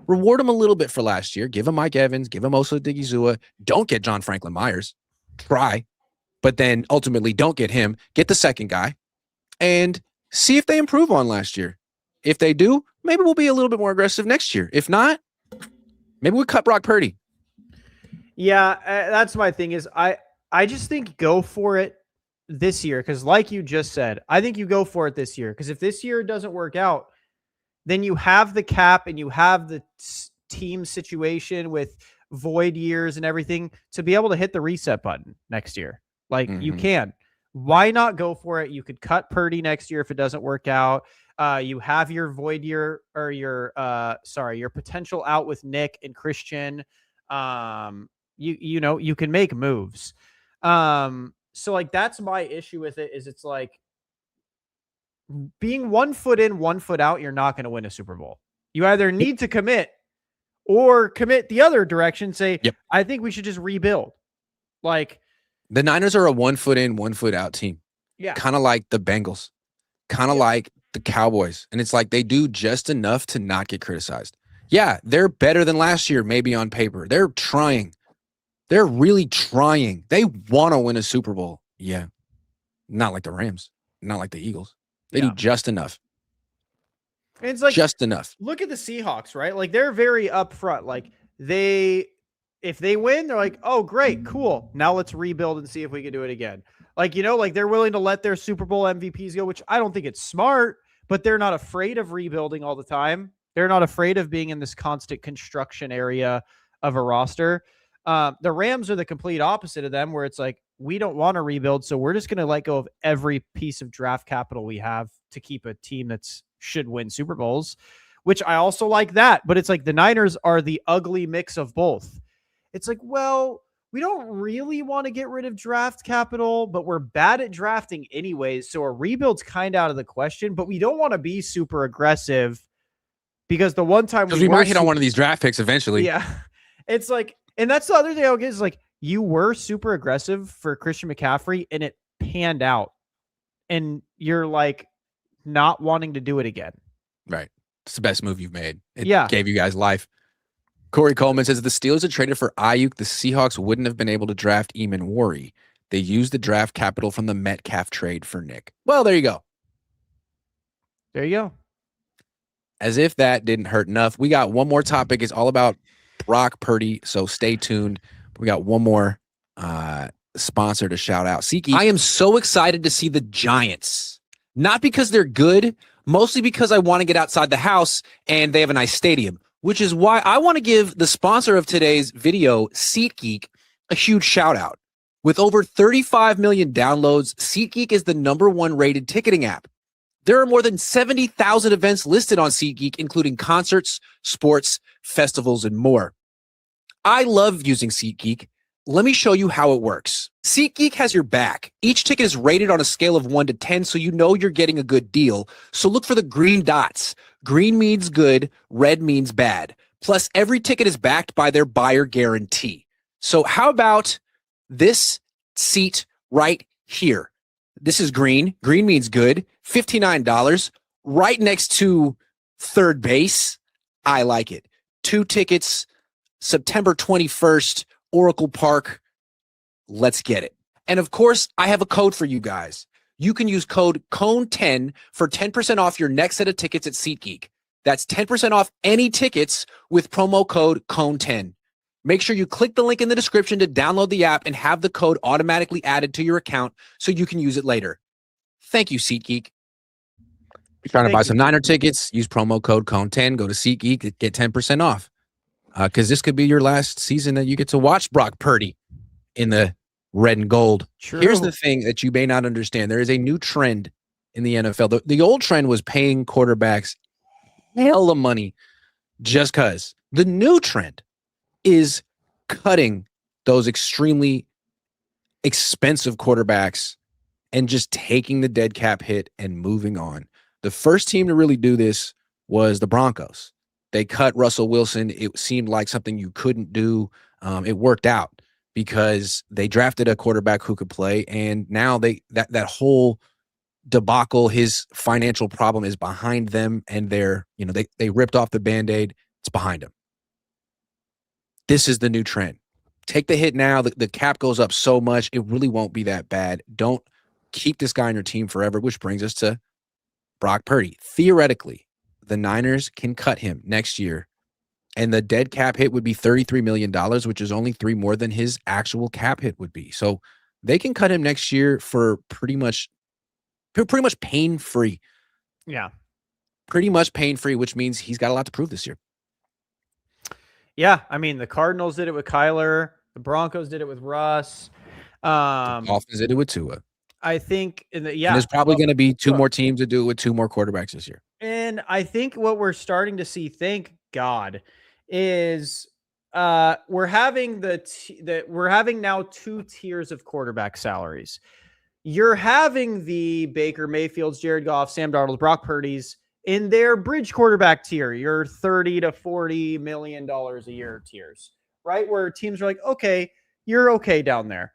reward them a little bit for last year. Give them Mike Evans, give them Osa Digizua. Don't get John Franklin Myers. Try, but then ultimately don't get him. Get the second guy and see if they improve on last year. If they do, maybe we'll be a little bit more aggressive next year. If not, maybe we cut Brock Purdy. Yeah, that's my thing is I just think go for it this year because like you just said, I think you go for it this year because if this year doesn't work out, then you have the cap and you have the team situation with void years and everything to be able to hit the reset button next year. Like you can. Why not go for it? You could cut Purdy next year if it doesn't work out. You have your void year or your potential out with Nick and Christian. You can make moves. So like that's my issue with it is it's like being 1 foot in, 1 foot out, you're not going to win a Super Bowl. You either need to commit or commit the other direction. Say, I think we should just rebuild. Like the Niners are a 1 foot in, 1 foot out team. Yeah. Kind of like the Bengals, kind of like the Cowboys. And it's like they do just enough to not get criticized. Yeah, they're better than last year, maybe on paper. They're trying. They're really trying. They want to win a Super Bowl. Yeah. Not like the Rams, not like the Eagles. They do just enough. And it's like just enough. Look at the Seahawks, right? Like they're very upfront. Like if they win, they're like, oh, great, cool. Now let's rebuild and see if we can do it again. Like, like they're willing to let their Super Bowl MVPs go, which I don't think it's smart, but they're not afraid of rebuilding all the time. They're not afraid of being in this constant construction area of a roster. The Rams are the complete opposite of them, where it's like, we don't want to rebuild, so we're just going to let go of every piece of draft capital we have to keep a team that's should win Super Bowls, which I also like that. But it's like the Niners are the ugly mix of both. It's like, well, we don't really want to get rid of draft capital, but we're bad at drafting anyways. So a rebuild's kind of out of the question, but we don't want to be super aggressive because the one time we might hit on one of these draft picks eventually. Yeah. It's like, and that's the other thing I'll get is like, you were super aggressive for Christian McCaffrey and it panned out and you're like not wanting to do it again. Right. It's the best move you've made. It Yeah. gave you guys life. Corey Coleman says the Steelers had traded for Ayuk. The Seahawks wouldn't have been able to draft Eamon Worry. They used the draft capital from the Metcalf trade for Nick. Well, there you go. There you go. As if that didn't hurt enough, we got one more topic. It's all about Brock Purdy, so stay tuned. We got one more sponsor to shout out. SeatGeek. I am so excited to see the Giants. Not because they're good, mostly because I want to get outside the house and they have a nice stadium, which is why I want to give the sponsor of today's video, SeatGeek, a huge shout out. With over 35 million downloads, SeatGeek is the #1 rated ticketing app. There are more than 70,000 events listed on SeatGeek, including concerts, sports, festivals, and more. I love using SeatGeek. Let me show you how it works. SeatGeek has your back. Each ticket is rated on a scale of 1 to 10, so you know you're getting a good deal. So look for the green dots. Green means good, red means bad. Plus, every ticket is backed by their buyer guarantee. So how about this seat right here? This is green. Green means good. $59. Right next to third base. I like it. 2 tickets, September 21st, Oracle Park. Let's get it. And of course, I have a code for you guys. You can use code COHN10 for 10% off your next set of tickets at SeatGeek. That's 10% off any tickets with promo code COHN10. Make sure you click the link in the description to download the app and have the code automatically added to your account so you can use it later. Thank you, SeatGeek. If you're trying to buy some Niner tickets, use promo code COHN10. Go to SeatGeek, get 10% off. Because this could be your last season that you get to watch Brock Purdy in the red and gold. True. Here's the thing that you may not understand. There is a new trend in the NFL. The old trend was paying quarterbacks hella money just because. The new trend is cutting those extremely expensive quarterbacks and just taking the dead cap hit and moving on. The first team to really do this was the Broncos. They cut Russell Wilson. It seemed like something you couldn't do. It worked out because they drafted a quarterback who could play, and now that whole debacle, his financial problem is behind them, and they ripped off the Band-Aid. It's behind them. This is the new trend. Take the hit now. The cap goes up so much, it really won't be that bad. Don't keep this guy on your team forever, which brings us to Brock Purdy. Theoretically, the Niners can cut him next year, and the dead cap hit would be $33 million, which is only 3 more than his actual cap hit would be. So they can cut him next year for pretty much pain-free. Yeah. Pretty much pain-free, which means he's got a lot to prove this year. Yeah, I mean, the Cardinals did it with Kyler. The Broncos did it with Russ. The Dolphins did it with Tua. I think, and there's probably going to be 2 more teams to do it with 2 more quarterbacks this year. And I think what we're starting to see, thank God, is we're having we're having now 2 tiers of quarterback salaries. You're having the Baker Mayfields, Jared Goff, Sam Darnold, Brock Purdy's in their bridge quarterback tier, your $30 to $40 million a year tiers, right? Where teams are like, okay, you're okay down there.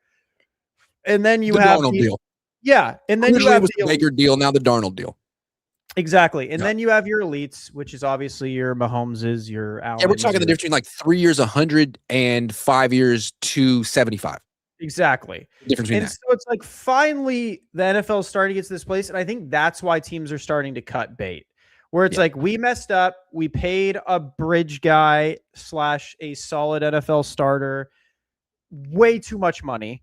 And then you have Darnold deal. Yeah. And then you have the Baker deal, now the Darnold deal. Exactly. And then you have your elites, which is obviously your Mahomeses, your Allen. Yeah, we're talking the difference between like 3 years, 100 and 5 years, 275. Exactly. Difference between that. So it's like finally the NFL is starting to get to this place. And I think that's why teams are starting to cut bait. Where it's like, we messed up. We paid a bridge guy / a solid NFL starter way too much money.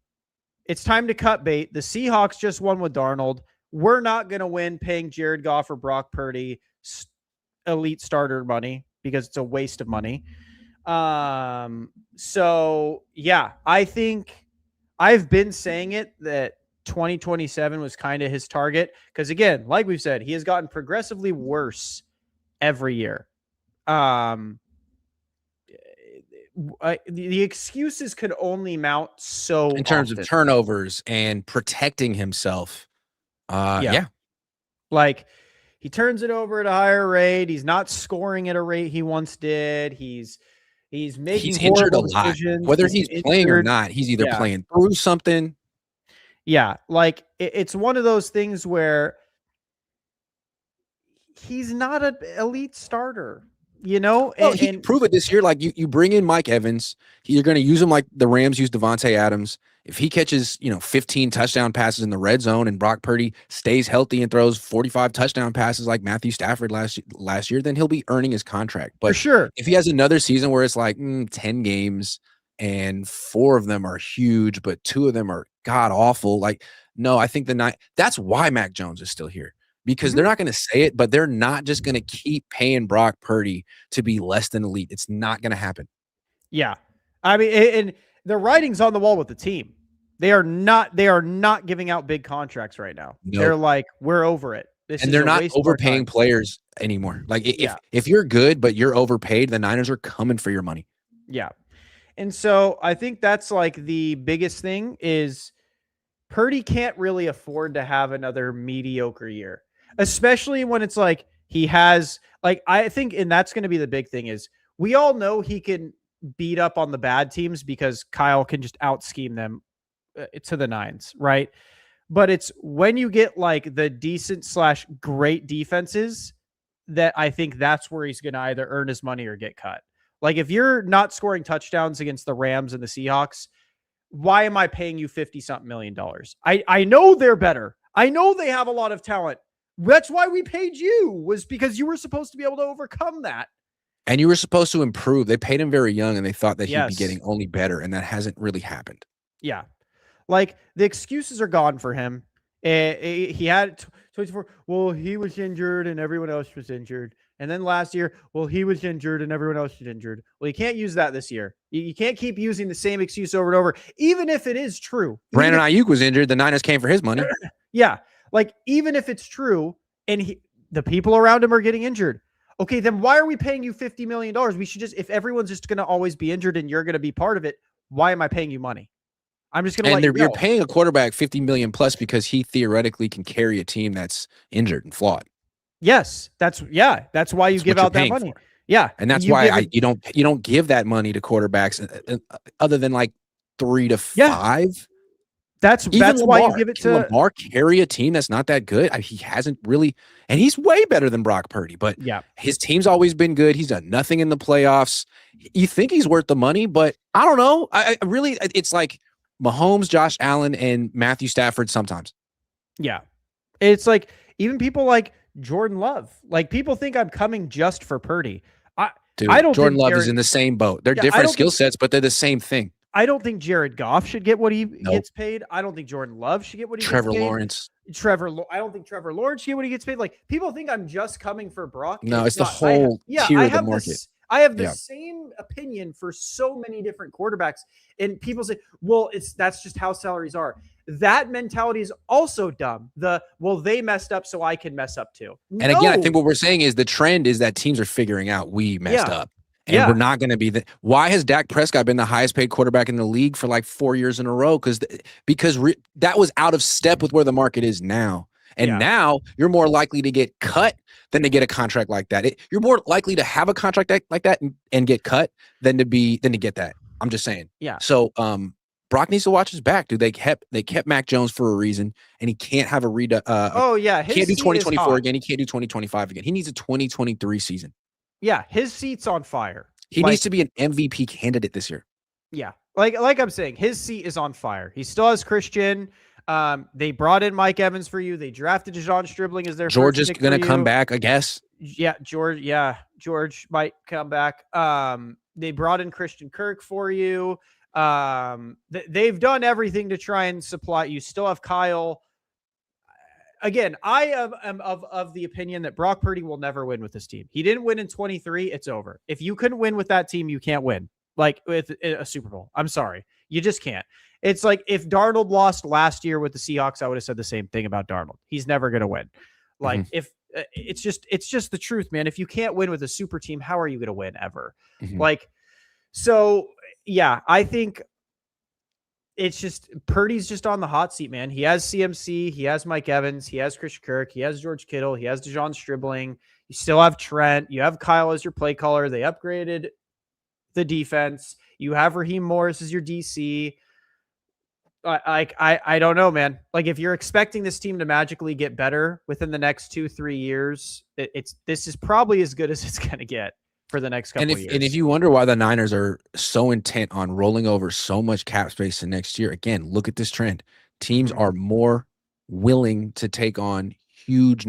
It's time to cut bait. The Seahawks just won with Darnold. We're not going to win paying Jared Goff or Brock Purdy elite starter money because it's a waste of money. So, yeah, I think I've been saying it that 2027 was kind of his target because, again, like we've said, he has gotten progressively worse every year. The excuses could only mount so in terms often. of turnovers and protecting himself. Yeah. Like, he turns it over at a higher rate. He's not scoring at a rate he once did. He's making injured a lot. decisions. Whether he's playing or not, he's either playing through something. Yeah, like it's one of those things where he's not an elite starter. Well, he can and prove it this year. Like you bring in Mike Evans, you're going to use him like the Rams used Devontae Adams. If he catches 15 touchdown passes in the red zone, and Brock Purdy stays healthy and throws 45 touchdown passes like Matthew Stafford last year, then he'll be earning his contract. for But sure. if he has another season where it's like 10 games and 4 of them are huge, but 2 of them are god awful, like no, I think that's why Mac Jones is still here. Because Mhm. they're not going to say it, but they're not just going to keep paying Brock Purdy to be less than elite. It's not going to happen. Yeah. I mean, and the writing's on the wall with the team. They are not giving out big contracts right now. They're Nope. like, we're over it. This And is they're a not waste of our overpaying time. players anymore. Like Yeah. if you're good but you're overpaid, the Niners are coming for your money. Yeah. And so I think that's like the biggest thing is Purdy can't really afford to have another mediocre year, especially when it's like he has like I think, and that's going to be the big thing is we all know he can beat up on the bad teams because Kyle can just out scheme them to the nines, right? But it's when you get like the decent slash great defenses that I think that's where he's going to either earn his money or get cut. Like if you're not scoring touchdowns against the Rams and the Seahawks, why am I paying you 50 something $1 million? I know they're better. I know they have a lot of talent. That's why we paid you, was because you were supposed to be able to overcome that. And you were supposed to improve. They paid him very young and they thought that he'd be Yes. getting only better, and that hasn't really happened. Yeah. Like the excuses are gone for him. He had 24. Well, he was injured and everyone else was injured. And then last year, well, he was injured and everyone else was injured. Well, you can't use that this year. You can't keep using the same excuse over and over, even if it is true. Brandon Ayuk was injured. The Niners came for his money. Yeah. Like even if it's true and the people around him are getting injured. Okay, then why are we paying you $50 million? We should just, if everyone's just going to always be injured and you're going to be part of it, why am I paying you money? I'm just going to let you know. You're paying a quarterback $50 million plus because he theoretically can carry a team that's injured and flawed. Yes, that's why you give out that money. For. Yeah, and that's why you don't give that money to quarterbacks other than like 3 to 5. That's why you give it to Lamar carry a team that's not that good. He hasn't really, and he's way better than Brock Purdy. But his team's always been good. He's done nothing in the playoffs. You think he's worth the money, but I don't know. I really, it's like Mahomes, Josh Allen, and Matthew Stafford sometimes. Yeah. It's like even people like Jordan Love. Like people think I'm coming just for Purdy. I don't Jordan Love is in the same boat. They're different skill sets, but they're the same thing. I don't think Jared Goff should get what he gets paid. I don't think Jordan Love should get what he gets paid. Lawrence. I don't think Trevor Lawrence should get what he gets paid. Like people think I'm just coming for Brock. No, it's the whole tier of the market. I have the same opinion for so many different quarterbacks. And people say, well, that's just how salaries are. That mentality is also dumb. They messed up, so I can mess up too. And again, I think what we're saying is the trend is that teams are figuring out we messed up. And we're not going to be why has Dak Prescott been the highest paid quarterback in the league for like 4 years in a row? Because that was out of step with where the market is now. And now you're more likely to get cut than to get a contract like that. You're more likely to have a contract like that and get cut than to get that. I'm just saying. Yeah. So Brock needs to watch his back, dude. They kept Mac Jones for a reason, and he can't have a redo. He can't do 2024 again. He can't do 2025 again. He needs a 2023 season. Yeah, his seat's on fire. He needs to be an MVP candidate this year. Yeah, like I'm saying, his seat is on fire. He still has Christian. They brought in Mike Evans for you. They drafted Dejon Stribling as their George is going to come back, I guess. Yeah, George might come back. They brought in Christian Kirk for you. They've done everything to try and supply. You still have Kyle. Again, I am of the opinion that Brock Purdy will never win with this team. He didn't win in 23. It's over. If you couldn't win with that team, you can't win. Like with a Super Bowl. I'm sorry. You just can't. It's like if Darnold lost last year with the Seahawks, I would have said the same thing about Darnold. He's never going to win. Like if it's just the truth, man. If you can't win with a super team, how are you going to win ever? Like, so yeah, I think it's just Purdy's just on the hot seat, man. He has CMC, he has Mike Evans, he has Christian Kirk, he has George Kittle, he has Dejon Stribling. You still have Trent. You have Kyle as your play caller. They upgraded the defense. You have Raheem Morris as your DC. I don't know, man. Like if you're expecting this team to magically get better within the next 2-3 years, this is probably as good as it's going to get. for the next And couple of if years. you wonder why the Niners are so intent on rolling over so much cap space in next year, again, look at this trend. Teams are more willing to take on huge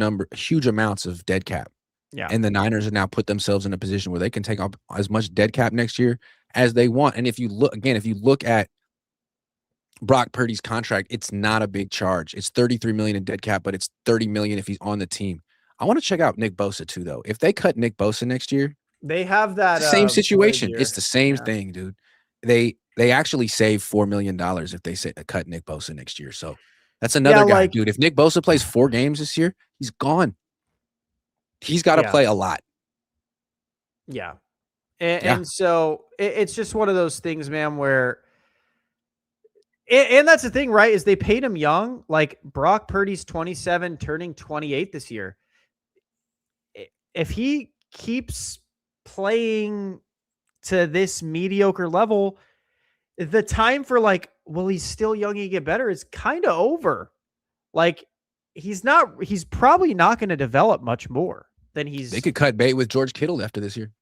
amounts of dead cap. Yeah. And the Niners have now put themselves in a position where they can take up as much dead cap next year as they want. And if you look at Brock Purdy's contract, it's not a big charge. It's $33 million in dead cap, but it's $30 million if he's on the team. I want to check out Nick Bosa too, though. If they cut Nick Bosa next year, they have that it's the same situation. year. It's the same thing, dude. They actually save $4 million if they cut Nick Bosa next year. So that's another guy, dude. If Nick Bosa plays 4 games this year, he's gone. He's got to play a lot. Yeah. And so it's just one of those things, man, where and that's the thing, right? Is they paid him young. Like Brock Purdy's 27, turning 28 this year. If he keeps playing to this mediocre level, the time for like, well, he's still young, he get better is kind of over. Like he's probably not going to develop much more than They could cut bait with George Kittle after this year.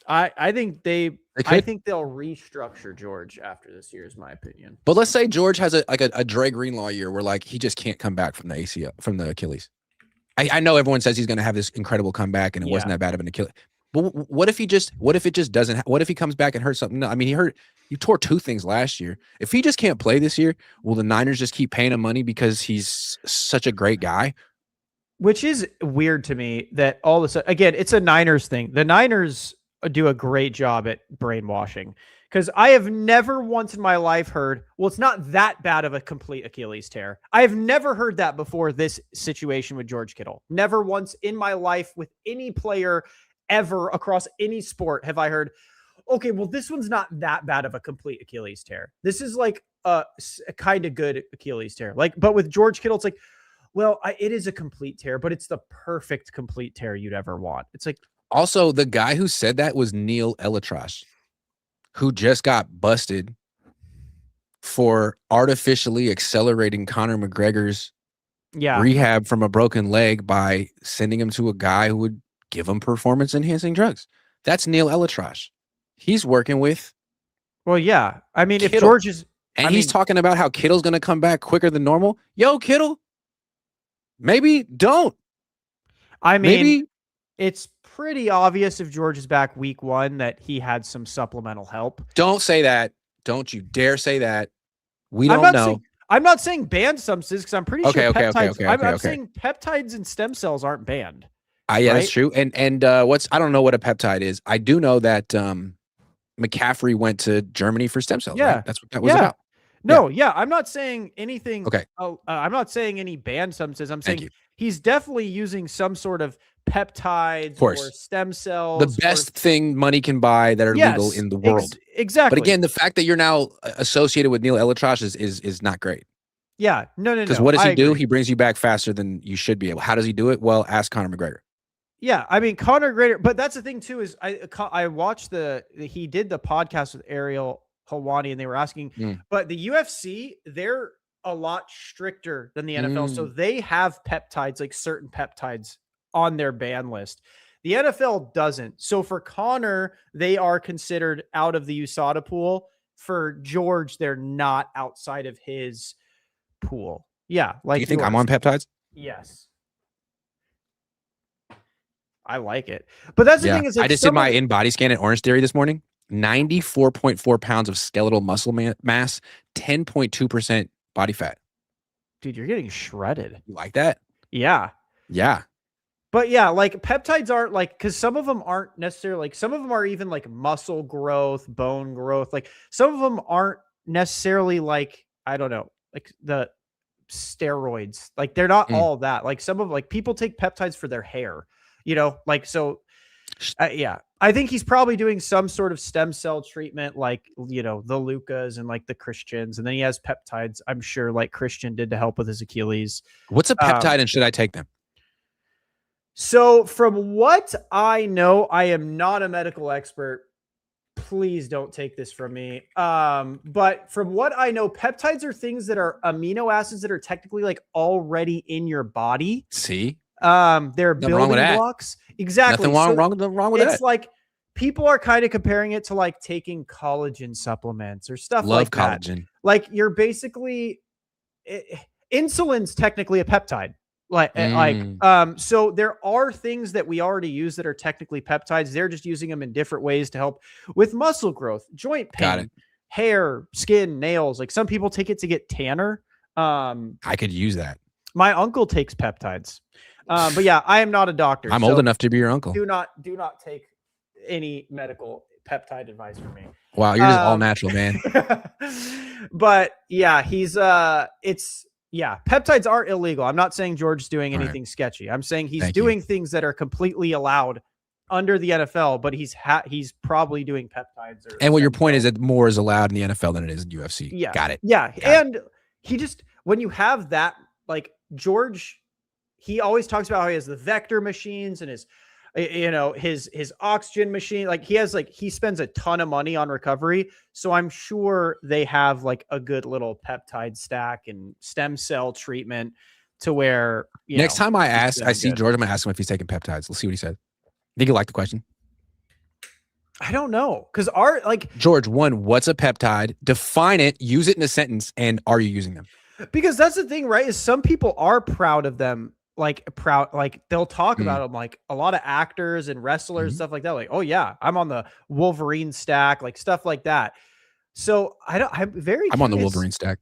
I think I think they'll restructure George after this year, is my opinion. But let's say George has a Dre Greenlaw year where like he just can't come back from the ACL, from the Achilles. I know everyone says he's going to have this incredible comeback and it wasn't that bad of an Achilles. But what if it just doesn't? What if he comes back and hurts something? No, I mean, he tore 2 things last year. If he just can't play this year, will the Niners just keep paying him money because he's such a great guy? Which is weird to me that all of a sudden, again, it's a Niners thing. The Niners do a great job at brainwashing, because I have never once in my life heard, well, it's not that bad of a complete Achilles tear. I have never heard that before this situation with George Kittle. Never once in my life with any player ever across any sport have I heard, okay, well, this one's not that bad of a complete Achilles tear. This is like a kind of good Achilles tear. Like, but with George Kittle, it's like, well, it is a complete tear, but it's the perfect complete tear you'd ever want. It's like, also, the guy who said that was Neil Elatrash, who just got busted for artificially accelerating Conor McGregor's rehab from a broken leg by sending him to a guy who would give him performance-enhancing drugs. That's Neil Elatrash. He's working with I mean, Kittle. If George is... And he's talking about how Kittle's going to come back quicker than normal. Yo, Kittle, maybe don't. I mean, it's pretty obvious if George is back week 1 that he had some supplemental help. Don't say that. Don't you dare say that. We don't know. I'm not saying banned substances, because I'm pretty sure peptides. I'm saying peptides and stem cells aren't banned. Yeah, that's true. And I don't know what a peptide is. I do know that McCaffrey went to Germany for stem cells. Yeah, right? That's what that was about. No, I'm not saying anything. Okay. I'm not saying any banned substances. I'm saying he's definitely using some sort of peptides or stem cells. The best thing money can buy that are legal in the world. Exactly. But again, the fact that you're now associated with Neil Elatrash is not great. Yeah. No. Because what does he do? He brings you back faster than you should be able. How does he do it? Well, ask Conor McGregor. Yeah, I mean, Conor McGregor, but that's the thing too, is I watched he did the podcast with Ariel Helwani, and they were asking, but the UFC, they're a lot stricter than the NFL. So they have peptides, like certain peptides on their ban list. The NFL doesn't. So for Conor, they are considered out of the USADA pool. For George, they're not outside of his pool. Yeah. Like, do you think I'm on peptides? Yes. I like it. But that's the thing is, like, I just did my in-body scan at Orange Theory this morning. 94.4 pounds of skeletal muscle mass, 10.2% body fat. Dude, you're getting shredded. You like that? Yeah. Yeah. But yeah, like peptides aren't like, because some of them aren't necessarily like, some of them are even like muscle growth, bone growth. Like some of them aren't necessarily like, I don't know, like the steroids. Like they're not all that. Like some of like people take peptides for their hair, like, so yeah, I think he's probably doing some sort of stem cell treatment, like, the Lucas and like the Christians. And then he has peptides, I'm sure, like Christian did to help with his Achilles. What's a peptide and should I take them? So from what I know, I am not a medical expert. Please don't take this from me. But from what I know, peptides are things that are amino acids that are technically like already in your body. See? They're building blocks. Exactly. Nothing wrong with that. It's like people are kind of comparing it to like taking collagen supplements or stuff Love like that. collagen. Like you're basically insulin's technically a peptide. So there are things that we already use that are technically peptides. They're just using them in different ways to help with muscle growth, joint pain, hair, skin, nails. Like some people take it to get tanner. I could use that. My uncle takes peptides. But yeah, I am not a doctor. I'm old enough to be your uncle. Do not take any medical peptide advice from me. Wow, you're just all natural, man. But yeah, peptides are illegal. I'm not saying George's doing anything sketchy. I'm saying he's doing things that are completely allowed under the NFL, but he's probably doing peptides. And what your point is that more is allowed in the NFL than it is in UFC. Yeah. Got it. Yeah. And he just, when you have that, like George, he always talks about how he has the vector machines and his oxygen machine. Like he spends a ton of money on recovery. So I'm sure they have like a good little peptide stack and stem cell treatment to where next time I see George, I'm gonna ask him if he's taking peptides. Let's see what he says. Think you like the question? I don't know. Cause George, what's a peptide? Define it, use it in a sentence, and are you using them? Because that's the thing, right? Is some people are proud of them. Like they'll talk about them, like a lot of actors and wrestlers, stuff like that. Like, oh yeah, I'm on the Wolverine stack, like stuff like that. So I'm on the Wolverine stack.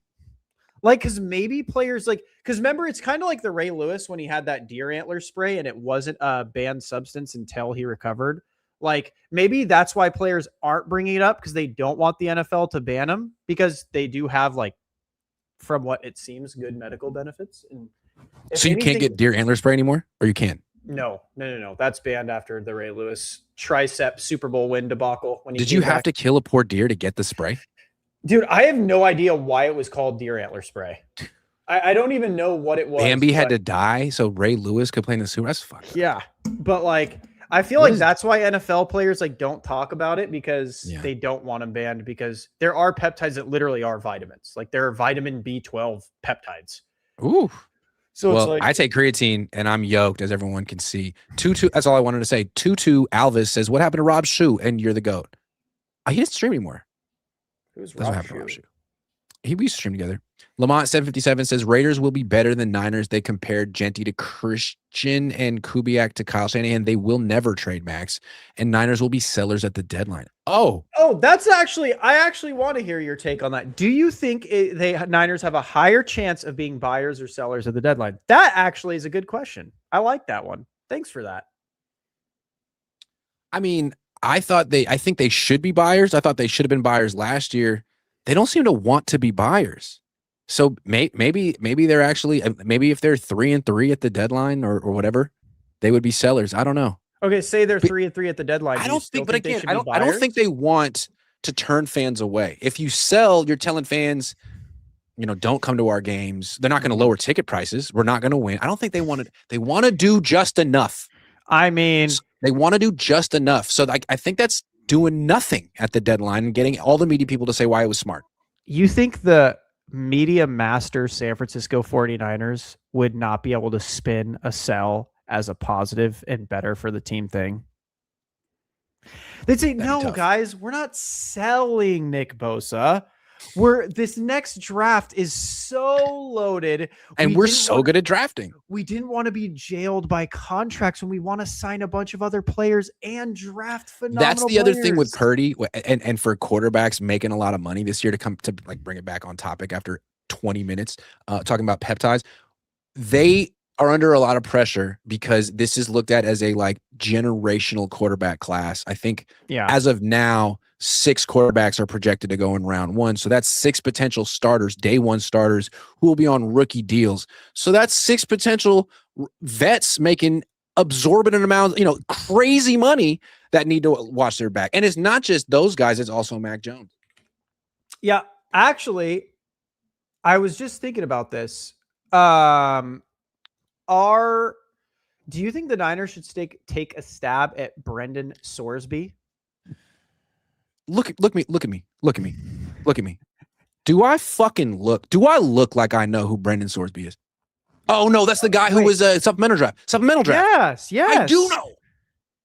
Like, cause maybe players cause remember, it's kind of like the Ray Lewis when he had that deer antler spray and it wasn't a banned substance until he recovered. Like maybe that's why players aren't bringing it up because they don't want the NFL to ban them because they do have from what it seems, good medical benefits. And so you can't get deer antler spray anymore, or you can? No. That's banned after the Ray Lewis tricep Super Bowl win debacle. Did you have to kill a poor deer to get the spray? Dude, I have no idea why it was called deer antler spray. I don't even know what it was. Bambi had to die so Ray Lewis could play in the Super Bowl. That's fucked. Yeah, but I feel like that's why NFL players don't talk about it because they don't want them banned because there are peptides that literally are vitamins. Like there are vitamin B12 peptides. Ooh. So it's I take creatine and I'm yoked, as everyone can see. Tutu, that's all I wanted to say. Tutu Alvis says, "What happened to Rob Shue?" And you're the GOAT. He doesn't stream anymore. Who's Rob Shue? We used to stream together. Lamont 757 says Raiders will be better than Niners. They compared Genty to Christian and Kubiak to Kyle Shanahan. They will never trade Max, and Niners will be sellers at the deadline. Oh, that's I actually want to hear your take on that. Do you think Niners have a higher chance of being buyers or sellers at the deadline? That actually is a good question. I like that one. Thanks for that. I mean, I think they should be buyers. I thought they should have been buyers last year. They don't seem to want to be buyers. So maybe they're actually, maybe if they're 3-3 at the deadline or whatever, they would be sellers. I don't know. Okay, say they're 3-3 at the deadline. I don't think they want to turn fans away. If you sell, you're telling fans, don't come to our games. They're not going to lower ticket prices. We're not going to win. I don't think they want to. They want to do just enough. I mean, they want to do just enough. So I think that's doing nothing at the deadline and getting all the media people to say why it was smart. You think the media master San Francisco 49ers would not be able to spin a sell as a positive and better for the team thing? They'd say, no, guys, we're not selling Nick Bosa. This next draft is so loaded. And we're so good at drafting. We didn't want to be jailed by contracts when we want to sign a bunch of other players and draft phenomenal That's the other thing with Purdy and for quarterbacks making a lot of money this year to bring it back on topic after 20 minutes, talking about peptides. They are under a lot of pressure because this is looked at as a generational quarterback class. I think as of now, 6 quarterbacks are projected to go in round 1. So that's 6 potential starters, day 1 starters who will be on rookie deals. So that's 6 potential vets making absorbent amounts, crazy money that need to watch their back. And it's not just those guys, it's also Mac Jones. Yeah, actually, I was just thinking about this. Do you think the Niners should take a stab at Brendan Sorsby? Look at me. Do I look like I know who Brendan Sorsby is? Oh no, that's the guy who was supplemental draft. Yes. I do know.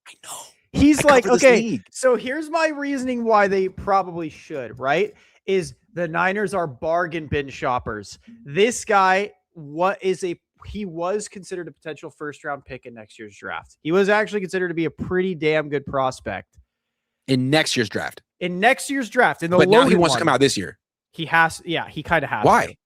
I know. He's like, cover this okay, league. so here's my reasoning why they probably should, right? Is the Niners are bargain bin shoppers. This guy, he was considered a potential first round pick in next year's draft. He was actually considered to be a pretty damn good prospect. In next year's draft. In now he wants to come out this year. He has, he kind of has. Why?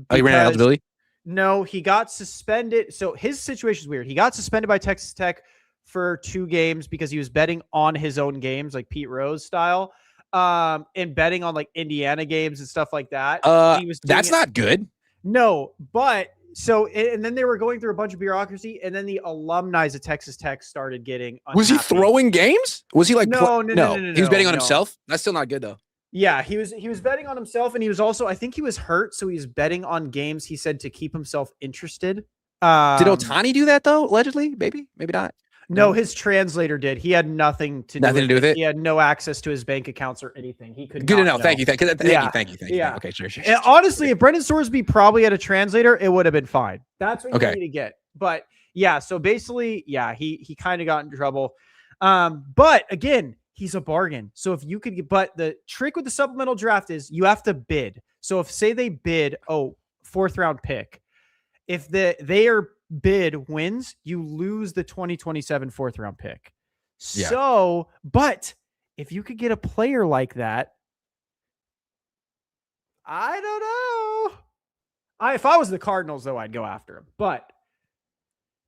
Oh, he ran out of eligibility? No, he got suspended. So his situation is weird. He got suspended by Texas Tech for 2 games because he was betting on his own games, like Pete Rose style, and betting on like Indiana games and stuff like that. That's not good. No, but so, and then they were going through a bunch of bureaucracy, and then the alumni at Texas Tech started getting unhappy. Was he throwing games? Was he like no. He was betting on himself. That's still not good though. Yeah, he was betting on himself, and he was also, I think he was hurt, so he was betting on games, he said, to keep himself interested. Did Ohtani do that though? Allegedly, maybe not. No, his translator did. He had nothing to do with it. He had no access to his bank accounts or anything. He could. Good to know. Thank you. Thank you. Yeah. Okay, sure. And honestly, if Brendan Sorsby probably had a translator, it would have been fine. That's what you need to get. But yeah, so basically, yeah, he kind of got in trouble. But again, he's a bargain. So if you could get, but the trick with the supplemental draft is you have to bid. So if say they bid, 4th round pick, if their bid wins, you lose the 2027 4th round pick. Yeah. So, but if you could get a player like that, I don't know. If I was the Cardinals, though, I'd go after him. But,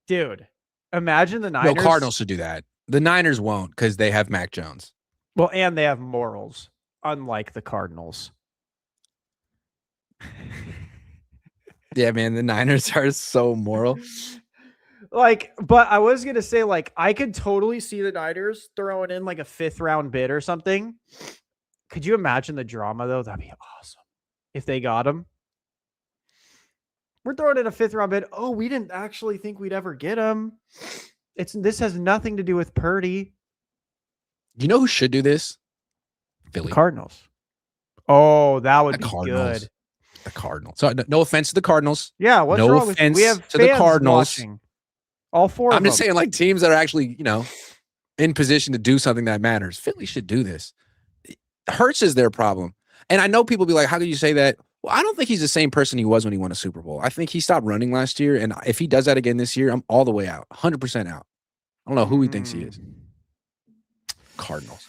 dude, imagine the Niners. No, Cardinals should do that. The Niners won't because they have Mac Jones. Well, and they have morals, unlike the Cardinals. Yeah, man, the Niners are so moral. But I was going to say, I could totally see the Niners throwing in like a 5th round bid or something. Could you imagine the drama, though? That'd be awesome if they got him. We're throwing in a 5th round bid. Oh, we didn't actually think we'd ever get him. This has nothing to do with Purdy. You know who should do this? Philly. The Cardinals. Oh, that would be good. The Cardinals. So no offense to the Cardinals. Yeah, what's wrong with you? We have to the Cardinals. Watching. All 4 of them. I'm just saying, like, teams that are actually, in position to do something that matters. Philly should do this. Hurts is their problem. And I know people be like, how could you say that? Well, I don't think he's the same person he was when he won a Super Bowl. I think he stopped running last year. And if he does that again this year, I'm all the way out. 100% out. I don't know who he thinks he is. Cardinals.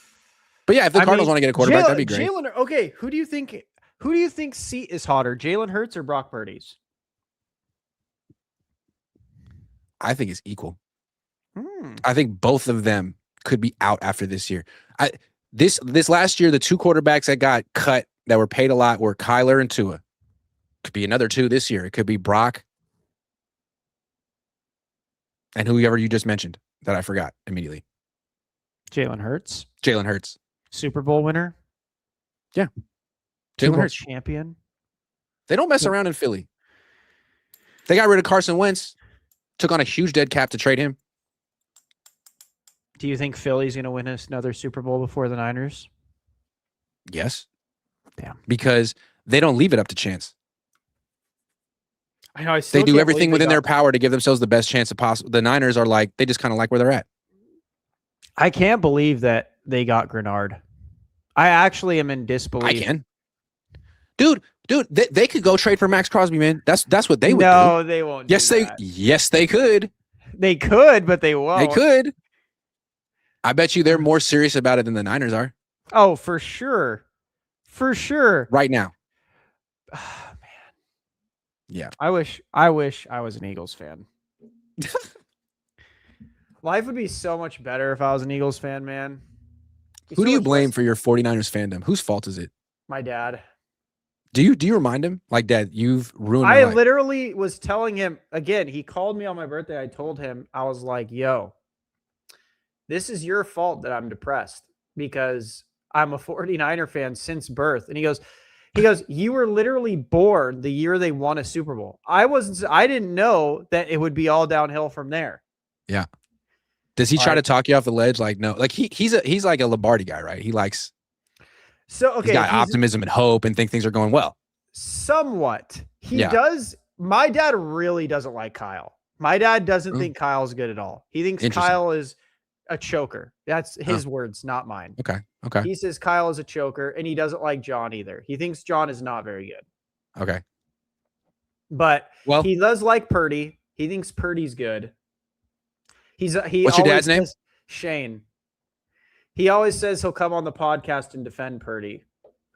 But yeah, if the Cardinals want to get a quarterback, that'd be great. Okay, who do you think seat is hotter, Jalen Hurts or Brock Purdy's? I think it's equal. I think both of them could be out after this year. This last year, the 2 quarterbacks that got cut that were paid a lot were Kyler and Tua. Could be another 2 this year. It could be Brock and whoever you just mentioned that I forgot immediately. Jalen Hurts. Super Bowl winner. Yeah. Jalen Hurts. Champion. They don't mess around in Philly. They got rid of Carson Wentz. Took on a huge dead cap to trade him. Do you think Philly's going to win another Super Bowl before the Niners? Yes. Damn. Because they don't leave it up to chance. I know. They do everything within their power to give themselves the best chance possible. The Niners are like, they just kind of like where they're at. I can't believe that they got Grenard. I actually am in disbelief. I can. Dude, they could go trade for Max Crosby, man. That's what they would do. No, they won't. Yes, they could. They could, but they won't. They could. I bet you they're more serious about it than the Niners are. Oh, for sure. For sure. Right now. Oh, man. Yeah. I wish I was an Eagles fan. Life would be so much better if I was an Eagles fan, man. Who do you blame for your 49ers fandom? Whose fault is it? My dad. Do you remind him? Like, Dad, you've ruined my life. Literally was telling him, again, he called me on my birthday. I told him, I was like, yo, this is your fault that I'm depressed because I'm a 49er fan since birth. And he goes, you were literally born the year they won a Super Bowl. I didn't know that it would be all downhill from there. Yeah. Does he try to talk you off the ledge? Like, no, like he's like a Lombardi guy, right? He likes, he's got optimism and hope and think things are going well. Somewhat. He does. My dad really doesn't like Kyle. My dad doesn't think Kyle's good at all. He thinks Kyle is a choker. That's his words, not mine. Okay. He says Kyle is a choker, and he doesn't like John either. He thinks John is not very good. Okay. But Well, he does like Purdy. He thinks Purdy's good. He what's your always dad's name? says, Shane. He always says he'll come on the podcast and defend Purdy.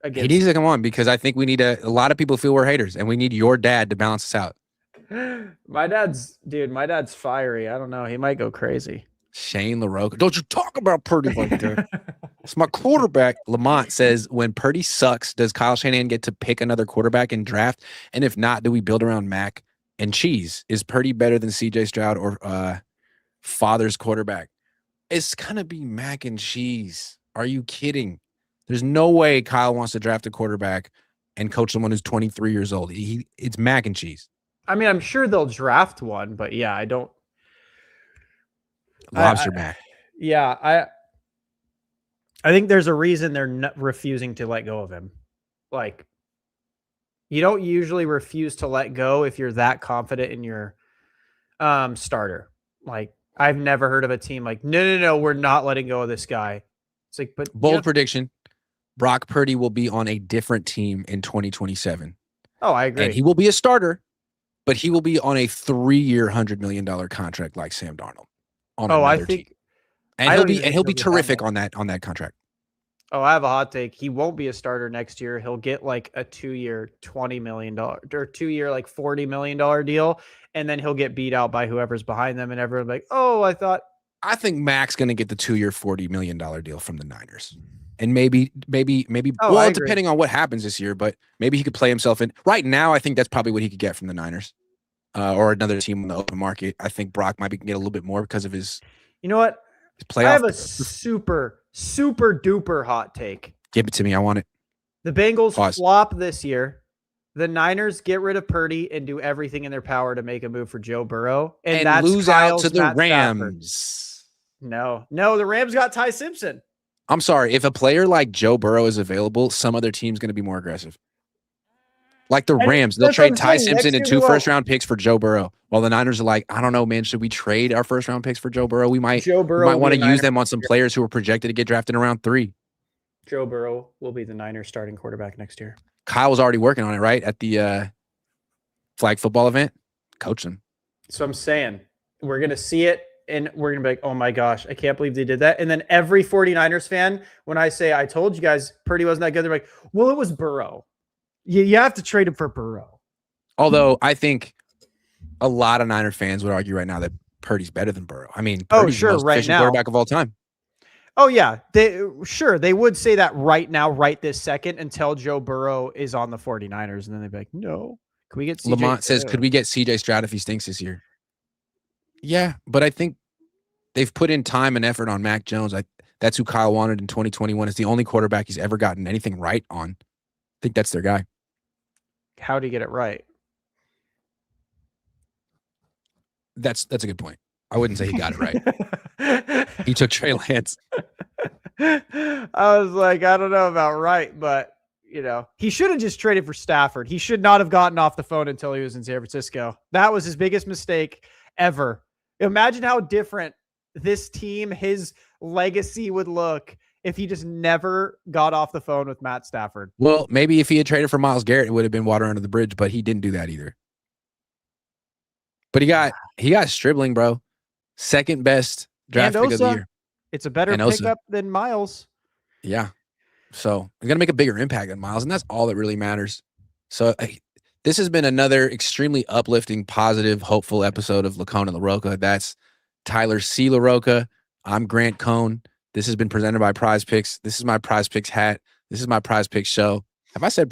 He needs to come on because I think we need a lot of people feel we're haters, and we need your dad to balance us out. My dad's fiery. I don't know. He might go crazy. Shane LaRocca. Don't you talk about Purdy like that. It's my quarterback. Lamont says, when Purdy sucks, does Kyle Shanahan get to pick another quarterback in draft? And if not, do we build around Mac and Cheese? Is Purdy better than CJ Stroud or father's quarterback? It's going to be Mac and Cheese. Are you kidding? There's no way Kyle wants to draft a quarterback and coach someone who's 23 years old. It's Mac and Cheese. I mean, I'm sure they'll draft one, but yeah, I don't. Lobster Mac. Yeah, I think there's a reason they're refusing to let go of him. Like, you don't usually refuse to let go if you're that confident in your starter. Like, I've never heard of a team like, no, we're not letting go of this guy. It's like, but bold prediction. Brock Purdy will be on a different team in 2027. Oh, I agree. And he will be a starter, but he will be on a 3-year, $100 million contract like Sam Darnold. I think, team. And he'll be terrific on that contract. Oh, I have a hot take. He won't be a starter next year. He'll get like a 2-year, $20 million or 2-year, like $40 million deal. And then he'll get beat out by whoever's behind them. And everyone's like, oh, I think Mac's going to get the 2-year, $40 million deal from the Niners. And maybe, depending on what happens this year, but maybe he could play himself in. Right now, I think that's probably what he could get from the Niners or another team in the open market. I think Brock might get a little bit more because of his. You know what? His playoff. I have a super, super duper hot take. Give it to me. I want it. The Bengals flop this year. The Niners get rid of Purdy and do everything in their power to make a move for Joe Burrow. And that's lose Kyle's out to the Matt Rams. Stafford. No, the Rams got Ty Simpson. I'm sorry. If a player like Joe Burrow is available, some other team's going to be more aggressive. Like the Rams, they'll trade Ty Simpson and 2 first-round picks for Joe Burrow. While the Niners are like, I don't know, man. Should we trade our first-round picks for Joe Burrow? We might want to use them on some players who are projected to get drafted in round 3. Joe Burrow will be the Niners starting quarterback next year. Kyle was already working on it, right? At the flag football event. Coach him. So I'm saying we're going to see it. And we're going to be like, oh my gosh, I can't believe they did that. And then every 49ers fan, when I say, I told you guys Purdy wasn't that good, they're like, well, it was Burrow. You have to trade him for Burrow. Although I think a lot of Niner fans would argue right now that Purdy's better than Burrow. I mean, Purdy's the most efficient quarterback of all time. Oh, yeah. They would say that right now, right this second, until Joe Burrow is on the 49ers. And then they'd be like, no. Can we get CJ? Lamont says, could we get CJ Stroud if he stinks this year? Yeah, but I think they've put in time and effort on Mac Jones. That's who Kyle wanted in 2021. It's the only quarterback he's ever gotten anything right on. I think that's their guy. How do you get it right? That's a good point. I wouldn't say he got it right. He took Trey Lance. I was like, I don't know about right, but he should have just traded for Stafford. He should not have gotten off the phone until he was in San Francisco. That was his biggest mistake ever. Imagine how different this team, his legacy would look if he just never got off the phone with Matt Stafford. Well, maybe if he had traded for Myles Garrett, it would have been water under the bridge, but he didn't do that either. But he got Stribling, bro. Second best draft pick of the year. It's a better pickup than Myles. Yeah. So he's going to make a bigger impact than Myles, and that's all that really matters. So this has been another extremely uplifting, positive, hopeful episode of Cohn and LaRocca. That's Tyler C. LaRocca. I'm Grant Cohn. This has been presented by Prize Picks. This is my Prize Picks hat. This is my Prize Picks show. Have I said